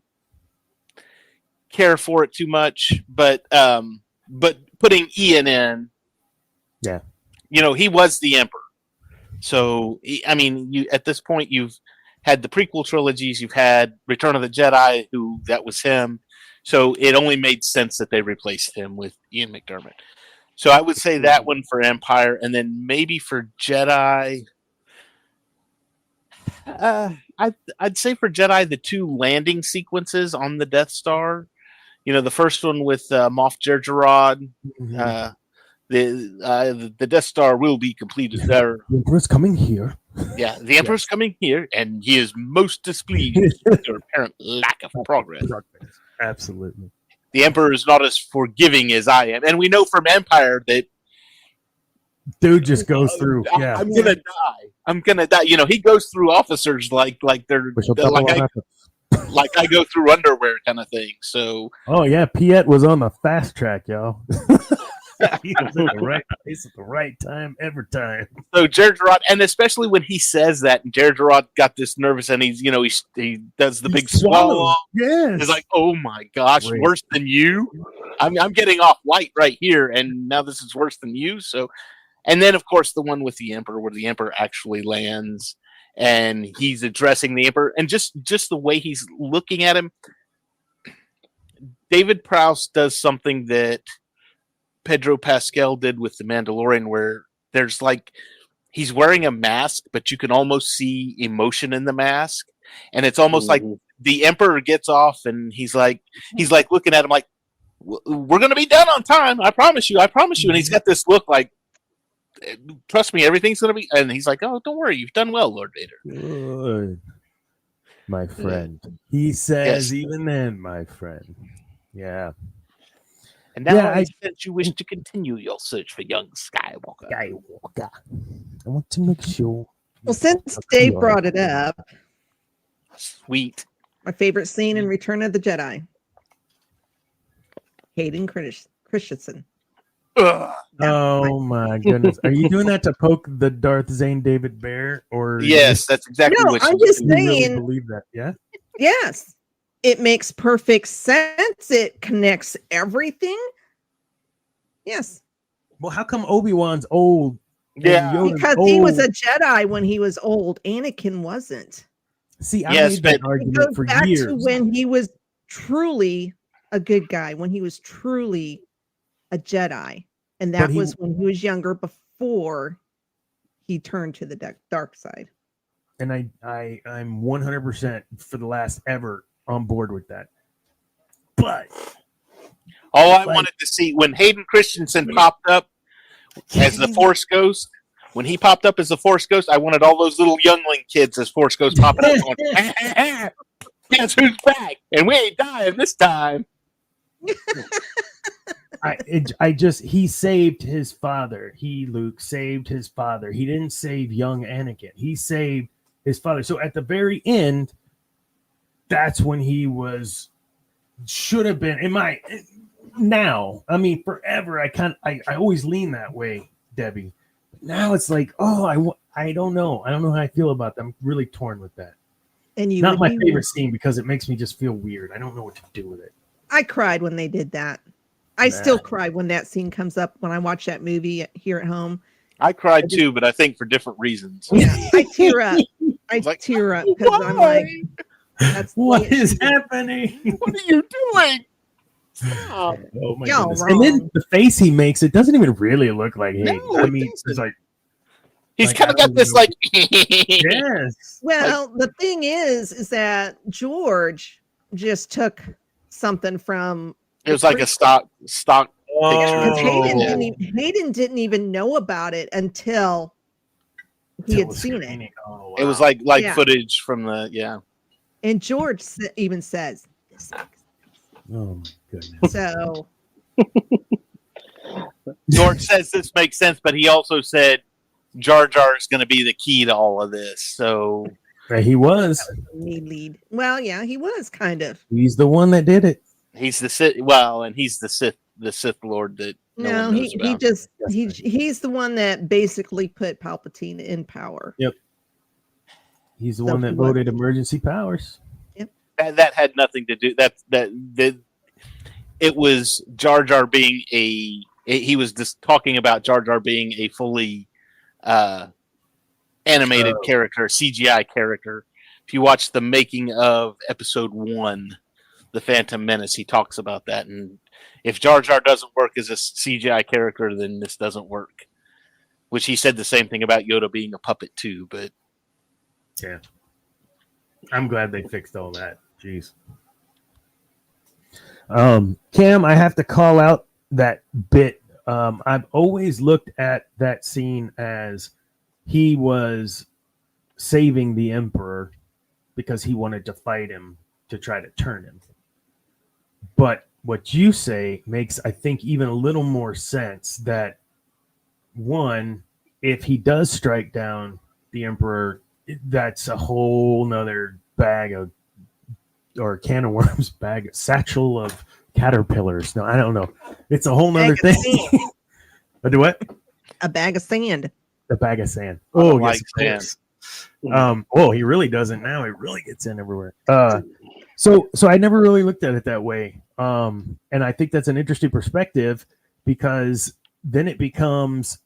care for it too much. But putting Ian in, he was the Emperor. So you at this point you've had the prequel trilogies, you've had Return of the Jedi, who that was him. So it only made sense that they replaced him with Ian McDermott. So I would say that one for Empire, and then maybe for Jedi. I'd say for Jedi the two landing sequences on the Death Star. The first one with Moff Jerjerrod. The Death Star will be completed there. The Emperor's coming here. Yeah, the Emperor's coming here, and he is most displeased with your apparent lack of progress. Absolutely. The Emperor is not as forgiving as I am. And we know from Empire that dude just goes through. Yeah. I'm gonna die. He goes through officers like I go through underwear kind of thing. So Piet was on the fast track, y'all. He was in the right place at the right time every time. So Jerjerrod, and especially when he says that, and Jerjerrod got this nervous, and he's he does the big swallow. Yes, he's like, "Oh my gosh, great. Worse than you? I'm getting off light right here, and now this is worse than you." So, and then of course the one with the Emperor, where the Emperor actually lands, and he's addressing the Emperor, and just the way he's looking at him. David Prowse does something that Pedro Pascal did with The Mandalorian, where there's he's wearing a mask, but you can almost see emotion in the mask, and it's almost like the Emperor gets off, and he's like looking at him like, "We're gonna be done on time, I promise you," and he's got this look like, "Trust me, everything's gonna be," and he's like, "Oh, don't worry, you've done well, Lord Vader." Good. My friend, he says, even then, my friend, yeah. And now I sense you wish to continue your search for young Skywalker. I want to make sure. Well, since Dave brought it up, sweet. My favorite scene in Return of the Jedi. Hayden Christensen. Oh my goodness! Are you doing that to poke the Darth Zane David Bear, or yes, that's exactly what I'm just saying. Really believe that? Yeah. Yes. it makes perfect sense. It connects everything. Yes. Well, how come Obi-Wan's old? and Yeah. Yoda's Because he was old? a Jedi when he was old. Anakin wasn't. See, I Yes, made that but- It argument goes for back years. to when he was truly a good guy, when he was truly a Jedi. And that But he- was when he was younger before he turned to the dark side. And I'm 100% for the last ever on board with that. But All I Like- wanted to see when Hayden Christensen popped up as the Force Ghost, when he popped up as the Force Ghost, I wanted all those little youngling kids as Force Ghosts popping up going, guess who's back? And we ain't dying this time. he saved his father. Luke saved his father. He didn't save young Anakin. He saved his father. So at the very end, that's when he should have been now. I mean, forever. I always lean that way, Debbie. Now it's like, I don't know. I don't know how I feel about that. I'm really torn with that. And you Not would my be- favorite scene because it makes me just feel weird. I don't know what to do with it. I cried when they did that. I still cry when that scene comes up when I watch that movie here at home. I cried too, but I think for different reasons. Yeah, I tear up. I Like, tear up because I'm like, that's the What way it is should be. happening? What are you doing? Stop. Oh my Y'all goodness! And then wrong. the face he makes, it doesn't even really look like him. No, I it mean, doesn't. it's like He's Like, kind I of got don't this know. like. yes, Well, the thing is that George just took something from It was like a stock because Oh. Hayden didn't even know about it until he had seen it. Oh, It was wow. like Yeah. footage from the And George even says, "This makes Oh my goodness! so." George says this makes sense, but he also said Jar Jar is going to be the key to all of this. So Right, he was. Me lead. Well, yeah, he was kind of. He's the one that did it. he's the Sith. Well, and he's the Sith Lord that no No, one knows he about. just he's the one that basically put Palpatine in power. He's the So one he that was- voted emergency powers. That had nothing to do. That it was Jar Jar being he was just talking about Jar Jar being a fully animated character, CGI character. If you watch the making of Episode 1, The Phantom Menace, he talks about that. And if Jar Jar doesn't work as a CGI character, then this doesn't work. Which he said the same thing about Yoda being a puppet too. But Yeah, I'm glad they fixed all that. Jeez. Cam, I have to call out that bit. I've always looked at that scene as he was saving the Emperor because he wanted to fight him to try to turn him. But what you say makes, I think, even a little more sense that, one, if he does strike down the Emperor, that's a whole nother bag of, or can of worms, satchel of caterpillars. No, I don't know. It's a whole nother Bag of thing. sand. Do what? A bag of sand. A bag of sand. I don't Oh, like yes, of sand. course. Oh, he really doesn't now. It really gets in everywhere. So I never really looked at it that way. And I think that's an interesting perspective because then it becomes,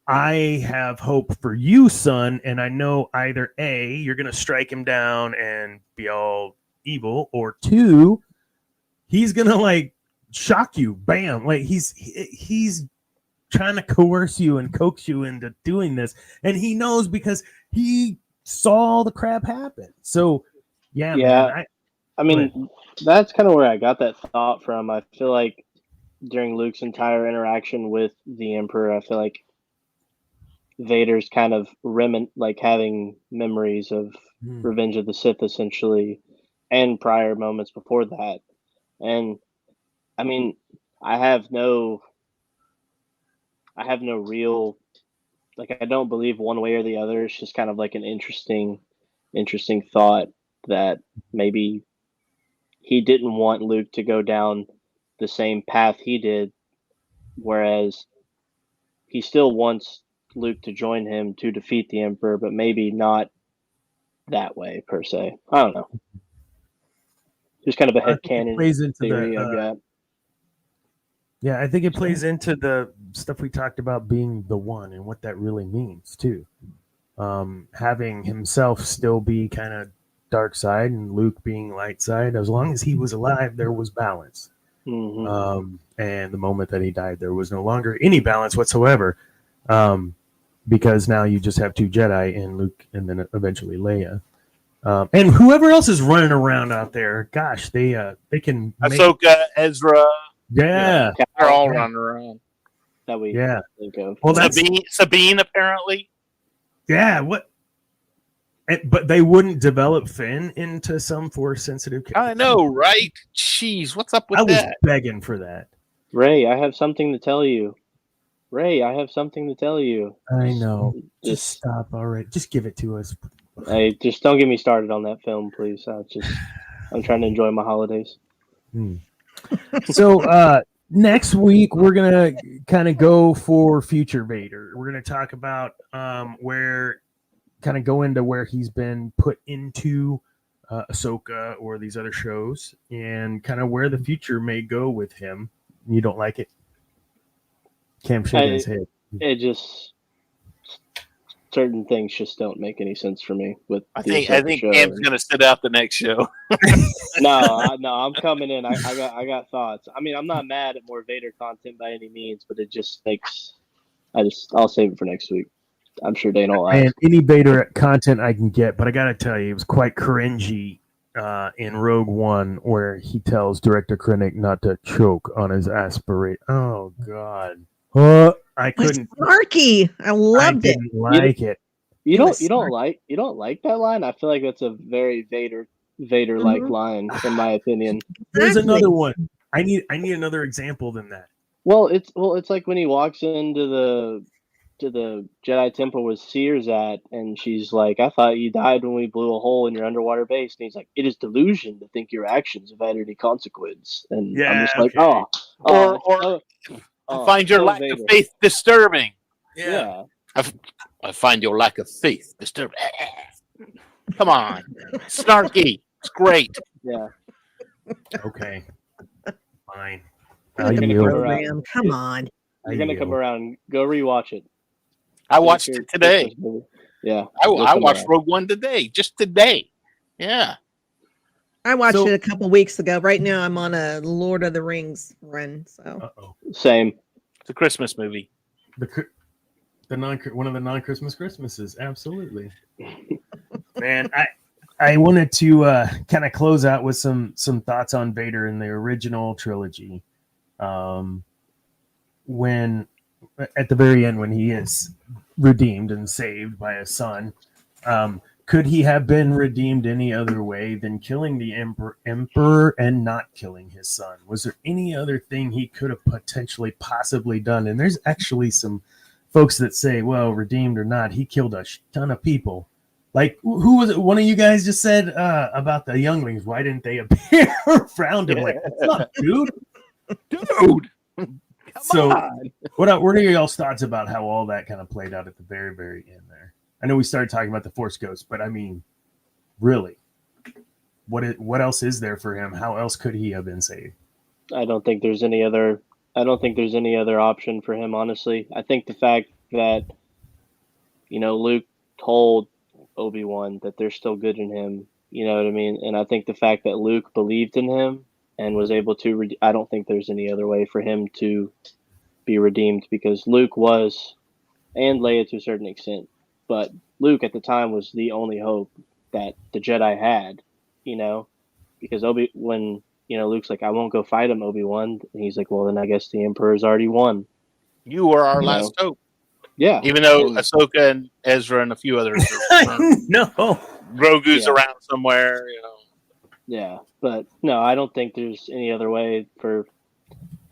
I have hope for you, son, and I know either A, you're going to strike him down and be all evil, or two, he's going to like shock you. Bam. Like he's trying to coerce you and coax you into doing this. And he knows because he saw the crap happen. So yeah. Man, I mean, that's kind of where I got that thought from. I feel like during Luke's entire interaction with the Emperor, I feel like Vader's kind of having memories of Revenge of the Sith, essentially, and prior moments before that. And I mean, I have no real, I don't believe one way or the other. It's just kind of like an interesting thought that maybe he didn't want Luke to go down the same path he did, whereas he still wants Luke to join him to defeat the Emperor, but maybe not that way per se. I don't know. Just kind of a I think it headcanon plays into theory I've got. Yeah, I think it plays into the stuff we talked about being the one and what that really means too. Having himself still be kind of dark side and Luke being light side. As long as he was alive, there was balance. Mm-hmm. And the moment that he died, there was no longer any balance whatsoever. Because now you just have two Jedi and Luke, and then eventually Leia. And whoever else is running around out there, gosh, they can make. Ahsoka, Ezra, Yeah, they're all running around. That we yeah. think of. Well, that's Sabine apparently. yeah. What? But they wouldn't develop Finn into some force sensitive character. I know, right? Jeez, what's up with I was that? begging for that. Ray, I have something to tell you. Ray, I have something to tell you. I know. Just stop already. Just give it to us. Hey, just don't get me started on that film, please. I'm trying to enjoy my holidays. So next week we're gonna kind of go for future Vader. We're gonna talk about where kind of go into where he's been put into Ahsoka or these other shows, and kind of where the future may go with him. You don't like it? Cam shaking his head. It just certain things just don't make any sense for me with. I think Cam's gonna sit out the next show. No, I'm coming in. I got thoughts. I mean, I'm not mad at more Vader content by any means, but it just makes. I'll save it for next week. I'm sure Dana will ask. And any Vader content I can get, but I gotta tell you, it was quite cringy in Rogue One, where he tells Director Krennic not to choke on his aspirate. Oh God. I couldn't. Snarky. I loved it. Like it. You don't like that line? I feel like that's a very Vader like line, in my opinion. There's another one. I need another example than that. Well, it's like when he walks into the Jedi Temple where Seer's at, and she's like, "I thought you died when we blew a hole in your underwater base," and he's like, "It is delusion to think your actions have had any consequence." And I'm just like, or I find your lack of faith disturbing. Yeah. I find your lack of faith disturbing. Come on. Snarky. It's great. Yeah. Okay. Fine. Come on. You're going to come around. Go rewatch it. I watched it today. Yeah. I watched Rogue One today. Just today. Yeah. I watched it a couple weeks ago. Right now, I'm on a Lord of the Rings run. So same. It's a Christmas movie. One of the non-Christmas Christmases. Absolutely. Man, I wanted to kind of close out with some thoughts on Vader in the original trilogy. When at the very end, when he is redeemed and saved by his son. Could he have been redeemed any other way than killing the emperor and not killing his son? Was there any other thing he could have potentially possibly done? And there's actually some folks that say, well, redeemed or not, he killed a ton of people. Like, who was it? One of you guys just said about the younglings. Why didn't they appear around him? Like, what's up, dude? Dude. So, what are y'all's thoughts about how all that kind of played out at the very, very end there? I know we started talking about the Force Ghost, but I mean, really, what else is there for him? How else could he have been saved? I don't think there's any other option for him, honestly. I think the fact that, Luke told Obi-Wan that there's still good in him, you know what I mean? And I think the fact that Luke believed in him and was able to, I don't think there's any other way for him to be redeemed, because Luke was, and Leia to a certain extent, but Luke at the time was the only hope that the Jedi had, because when Luke's like, I won't go fight him, Obi-Wan, and he's like, well, then I guess the Emperor's already won. You were our last hope. Yeah. Even though Ahsoka and Ezra and a few others no, Grogu's around somewhere, Yeah, but no, I don't think there's any other way for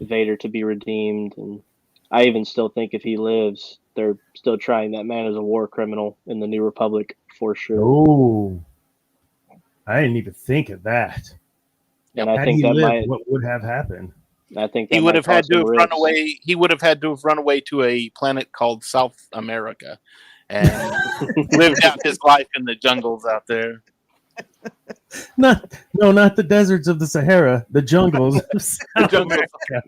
Vader to be redeemed, and I even still think if he lives, they're still trying that man as a war criminal in the New Republic for sure. Oh, I didn't even think of that. And I think what would have happened? I think he would have had to have run away. He would have had to have run away to a planet called South America and lived out his life in the jungles out there. Not the deserts of the Sahara, the jungles of South America.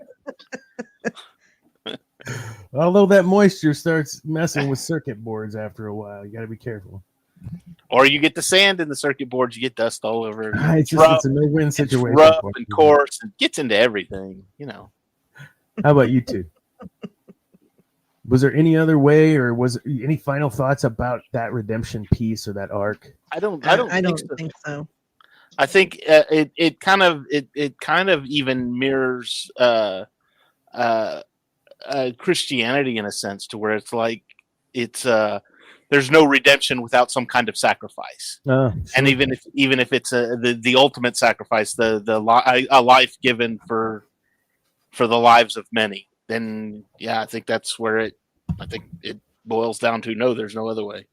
Although that moisture starts messing with circuit boards after a while, you got to be careful. Or you get the sand in the circuit boards, you get dust all over. It's a no-win situation. It's rough and coarse and gets into everything, How about you two? Was there any other way, or was there any final thoughts about that redemption piece or that arc? I don't think so. I think it kind of even mirrors Christianity in a sense, to where it's like there's no redemption without some kind of sacrifice, and even if it's the ultimate sacrifice, a life given for the lives of many, then I think that's where it boils down to. No, there's no other way.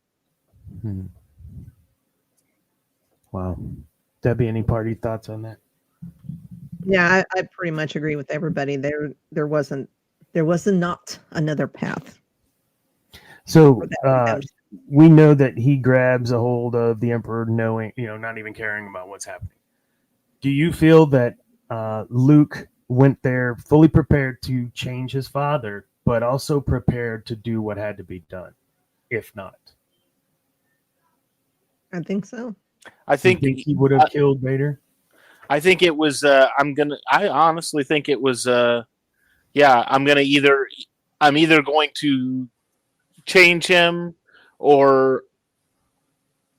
Wow. Debbie, any party thoughts on that? Yeah, I pretty much agree with everybody. There was not another path. So we know that he grabs a hold of the Emperor, knowing, not even caring about what's happening. Do you feel that Luke went there fully prepared to change his father, but also prepared to do what had to be done, if not? I think so. I think he would have killed Vader. I think it was. I honestly think it was. I'm either going to change him, or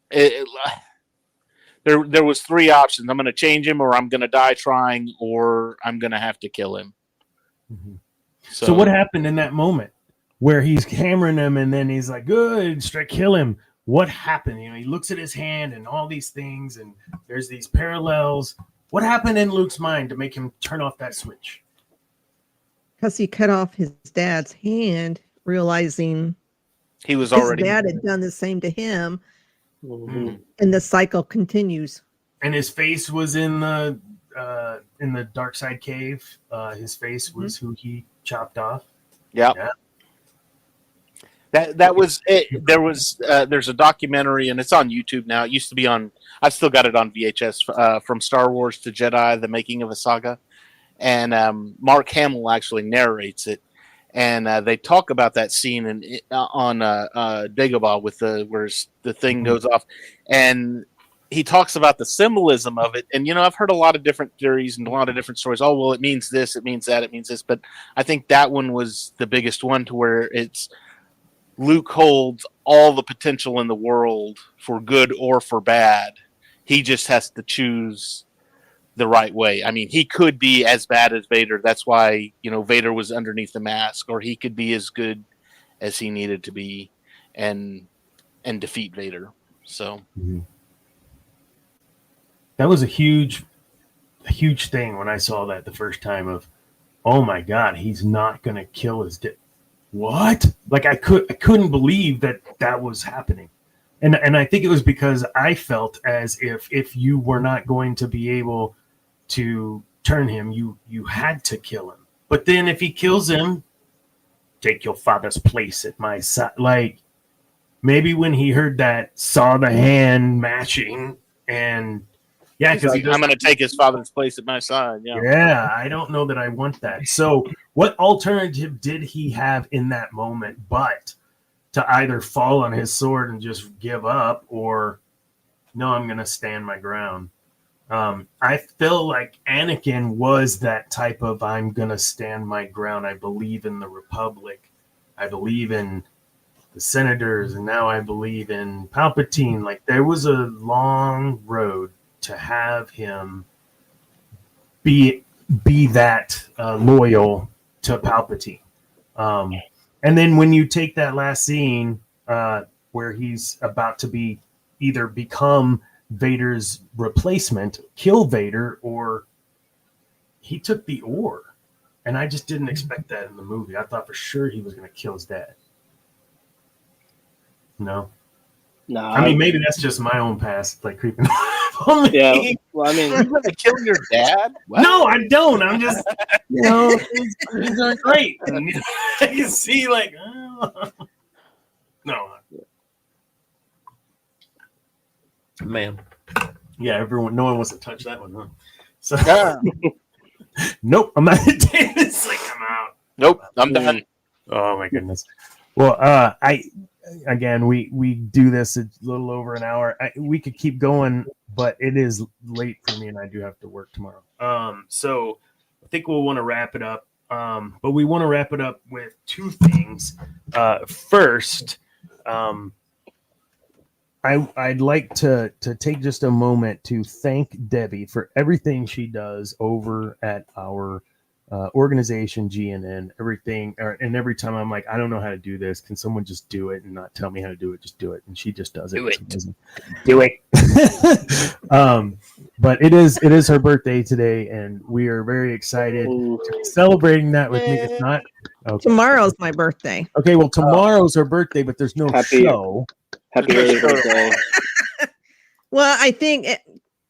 there was three options. I'm going to change him, or I'm going to die trying, or I'm going to have to kill him. Mm-hmm. So what happened in that moment where he's hammering him, and then he's like, "Good, strike, kill him." What happened? He looks at his hand and all these things, and there's these parallels. What happened in Luke's mind to make him turn off that switch? Because he cut off his dad's hand, realizing he was his dad had done the same to him, and the cycle continues. And his face was in the dark side cave. His face was who he chopped off. Yeah. That was it. There's a documentary, and it's on YouTube now. It used to be on. I've still got it on VHS. From Star Wars to Jedi: The Making of a Saga, and Mark Hamill actually narrates it, and they talk about that scene on Dagobah with where the thing goes off, and he talks about the symbolism of it. And I've heard a lot of different theories and a lot of different stories. Oh, well, it means this, it means that, it means this. But I think that one was the biggest one, to where it's. Luke holds all the potential in the world for good or for bad. He just has to choose the right way. I mean, he could be as bad as Vader. That's why, Vader was underneath the mask, or he could be as good as he needed to be and defeat Vader. So that was a huge thing when I saw that the first time of, oh my God, he's not going to kill his dad. What? Like I couldn't believe that was happening. And I think it was because I felt as if you were not going to be able to turn him, you had to kill him. But then if he kills him, take your father's place at my side. Like maybe when he heard that, saw the hand matching, and because I'm going to take his father's place at my side. Yeah, I don't know that I want that. So what alternative did he have in that moment but to either fall on his sword and just give up, or no, I'm going to stand my ground? I feel like Anakin was that type of, I'm going to stand my ground. I believe in the Republic. I believe in the senators, and now I believe in Palpatine. Like there was a long road to have him be that loyal to Palpatine. And then when you take that last scene where he's about to either become Vader's replacement, kill Vader, or he took the ore. And I just didn't expect that in the movie. I thought for sure he was going to kill his dad. No. No, I mean, maybe that's just my own past, like creeping on me. Yeah, well, I mean, You're going to kill your dad? What? No, I don't. I'm just, things aren't great. And, I can see, like, no. Man, Yeah, everyone. No one wants to touch that one, huh? So, Yeah. nope. I'm not. It's like I'm out. Nope, I'm done. Oh my goodness. Well, we do this a little over an hour. We could keep going, but it is late for me, and I do have to work tomorrow. So I think we'll want to wrap it up. But we want to wrap it up with two things. First, I'd like to take just a moment to thank Debbie for everything she does over at our organization, GNN, everything. And every time I'm like, I don't know how to do this. Can someone just do it and not tell me how to do it? Just do it. And she just does it. Do it. Do it. But it is her birthday today, and we are very excited to be celebrating that with me. It's not okay. Tomorrow's my birthday. Okay, well, tomorrow's her birthday, but there's no show. Happy early birthday. Well, I think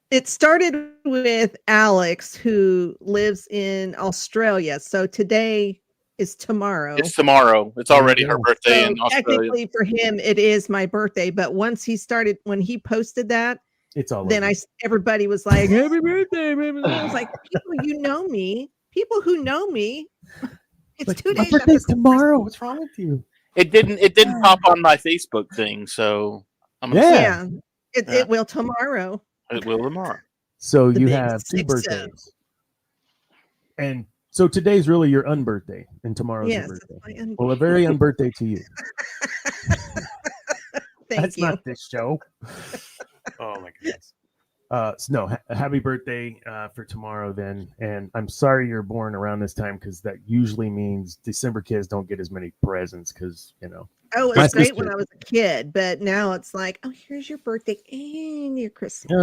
it started with Alex, who lives in Australia. So today is tomorrow. It's tomorrow. It's already her birthday So in Australia. technically for him, it is my birthday. But once when he posted that, It's all then over. everybody was like, happy birthday, baby. I was like, people who know me, it's Like, 2 my days birthday's after tomorrow. What's wrong with you? It didn't pop on my Facebook thing, so I'm gonna Yeah. It will tomorrow. say it will tomorrow. So The you big have two 6-0. birthdays. And so today's really your unbirthday, and tomorrow's Yes, your it's birthday. my un- Well, a very unbirthday to you. Thank That's you. not this show. Oh my goodness. Happy birthday for tomorrow then. And I'm sorry you're born around this time, because that usually means December kids don't get as many presents because, Oh, it my was great sister- when I was a kid, but now it's like, oh, here's your birthday and your Christmas. Eh,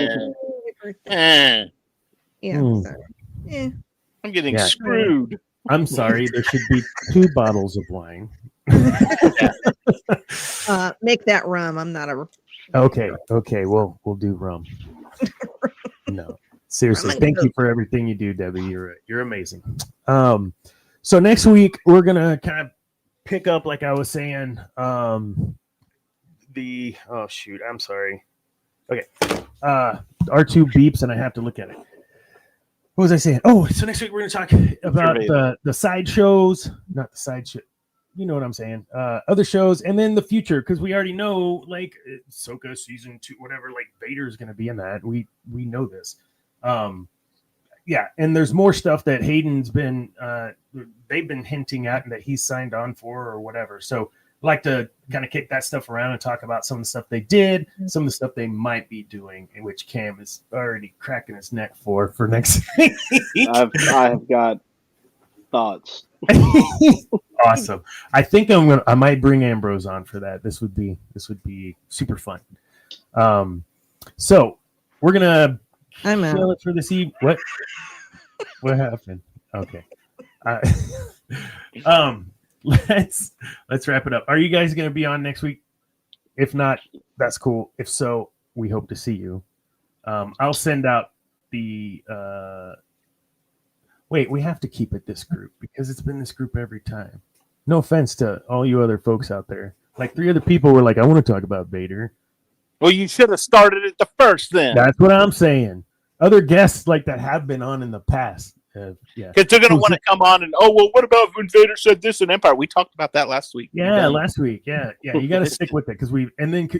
Your birthday. eh, Yeah, Hmm. so, yeah. I'm getting Yeah. screwed. I'm sorry. There should be 2 bottles of wine. Make that rum. I'm not a. Okay. We'll do rum. No, seriously. Rum and Thank you Coke. for everything you do, Debbie. You're amazing. So next week we're gonna kind of pick up, like I was saying, I'm sorry. Okay. R2 beeps and I have to look at it. What was I saying? Oh, so next week we're gonna talk about the side shows, not the side show. You know what I'm saying? Other shows, and then the future, because we already know, like, Ahsoka season 2, whatever. Like, Vader's going to be in that. We know this. Yeah, and there's more stuff that Hayden's been. They've been hinting at, and that he's signed on for, or whatever. So, I'd like to kind of kick that stuff around and talk about some of the stuff they did, some of the stuff they might be doing, in which Cam is already cracking his neck for next week. I've got thoughts. Awesome. I think I might bring Ambrose on for that. This would be super fun. So we're gonna I'm kill out. it for this evening. What happened? Okay. Let's wrap it up. Are you guys gonna be on next week? If not, that's cool. If so, we hope to see you. I'll send out the wait, we have to keep it this group, because it's been this group every time. No offense to all you other folks out there. Like 3 other people were like, I want to talk about Vader. Well, you should have started it the first then. That's what I'm saying. Other guests like that have been on in the past. Yeah. Because they're going to want to come on and, what about when Vader said this in Empire? We talked about that last week. Yeah, last week. Yeah. You got to stick with it, because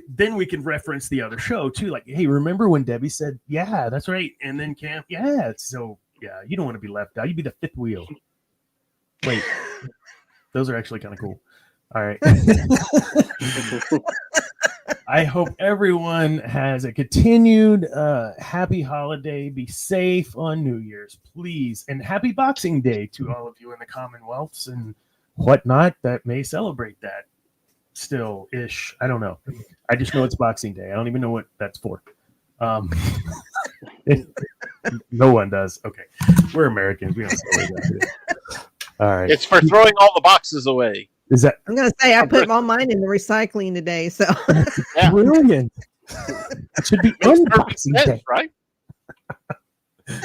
then we can reference the other show too. Like, hey, remember when Debbie said, yeah, that's right. And then Cam, yeah. So yeah, you don't want to be left out. You'd be the 5th wheel. Wait, those are actually kind of cool. All right. I hope everyone has a continued happy holiday. Be safe on New Year's, please. And happy Boxing Day to all of you in the Commonwealths and whatnot that may celebrate that still-ish. I don't know. I just know it's Boxing Day. I don't even know what that's for. No one does. Okay. We're Americans. We don't celebrate that. All right. It's for throwing all the boxes away. Is that I'm gonna say I put all mine in the recycling today. So Yeah. brilliant? It should be Makes perfect Unboxing sense, Day. right?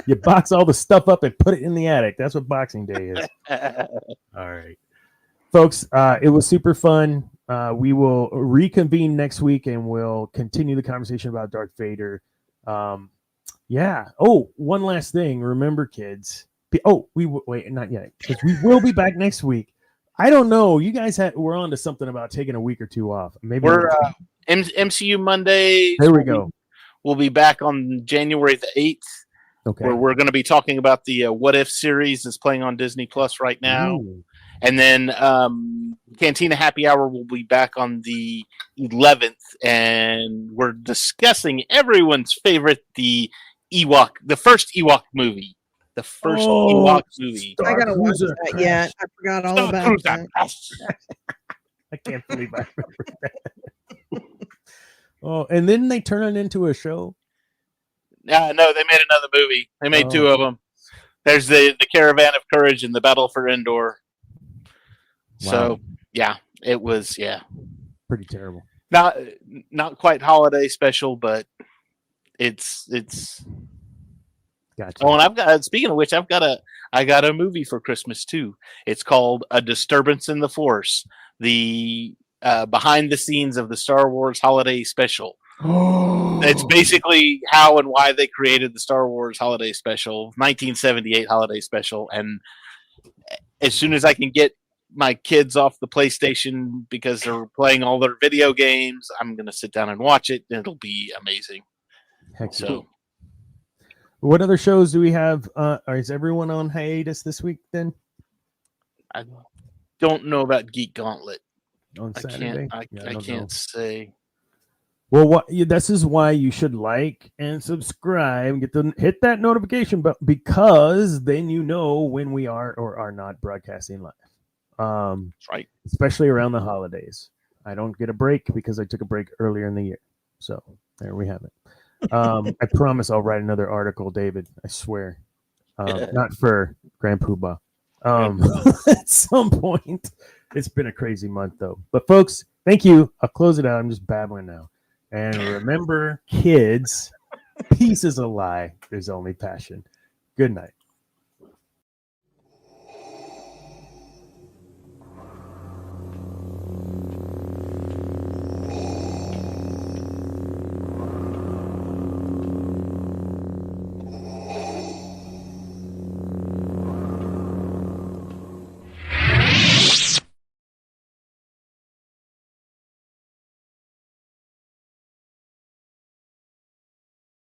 You box all the stuff up and put it in the attic. That's what Boxing Day is. All right, folks. It was super fun. We will reconvene next week and we'll continue the conversation about Darth Vader. Yeah. Oh, one last thing. Remember, kids. Wait, not yet, because we will be back next week. I don't know. You guys were on to something about taking a week or two off. Maybe we're MCU Monday. There we go. We'll be back on January the 8th. Okay. Where we're going to be talking about the What If series that's playing on Disney Plus right now. Ooh. And then Cantina Happy Hour will be back on the 11th, and we're discussing everyone's favorite, the first Ewok movie. The first Ewok movie. I gotta watch that yet. I forgot all about that. I can't believe I remember that. Oh, and then they turn it into a show? No, they made another movie. They made two of them. There's the Caravan of Courage and the Battle for Endor. Wow. So, yeah, it was, pretty terrible. Not quite holiday special, but it's Gotcha. Oh, and I've got, speaking of which, I got a movie for Christmas too. It's called A Disturbance in the Force, the behind the scenes of the Star Wars holiday special. It's basically how and why they created the Star Wars holiday special, 1978 holiday special. And as soon as I can get my kids off the PlayStation because they're playing all their video games, I'm going to sit down and watch it. It'll be amazing. Heck so. Yeah. What other shows do we have? Is everyone on hiatus this week then? I don't know about Geek Gauntlet. On Saturday? I can't say. Well, this is why you should like and subscribe. Hit that notification button, because then you know when we are or are not broadcasting live. That's right. Especially around the holidays. I don't get a break because I took a break earlier in the year. So there we have it. I promise I'll write another article, David. I swear. Not for Grand Poobah. At some point. It's been a crazy month, though. But folks, thank you. I'll close it out. I'm just babbling now. And remember, kids, peace is a lie. There's only passion. Good night.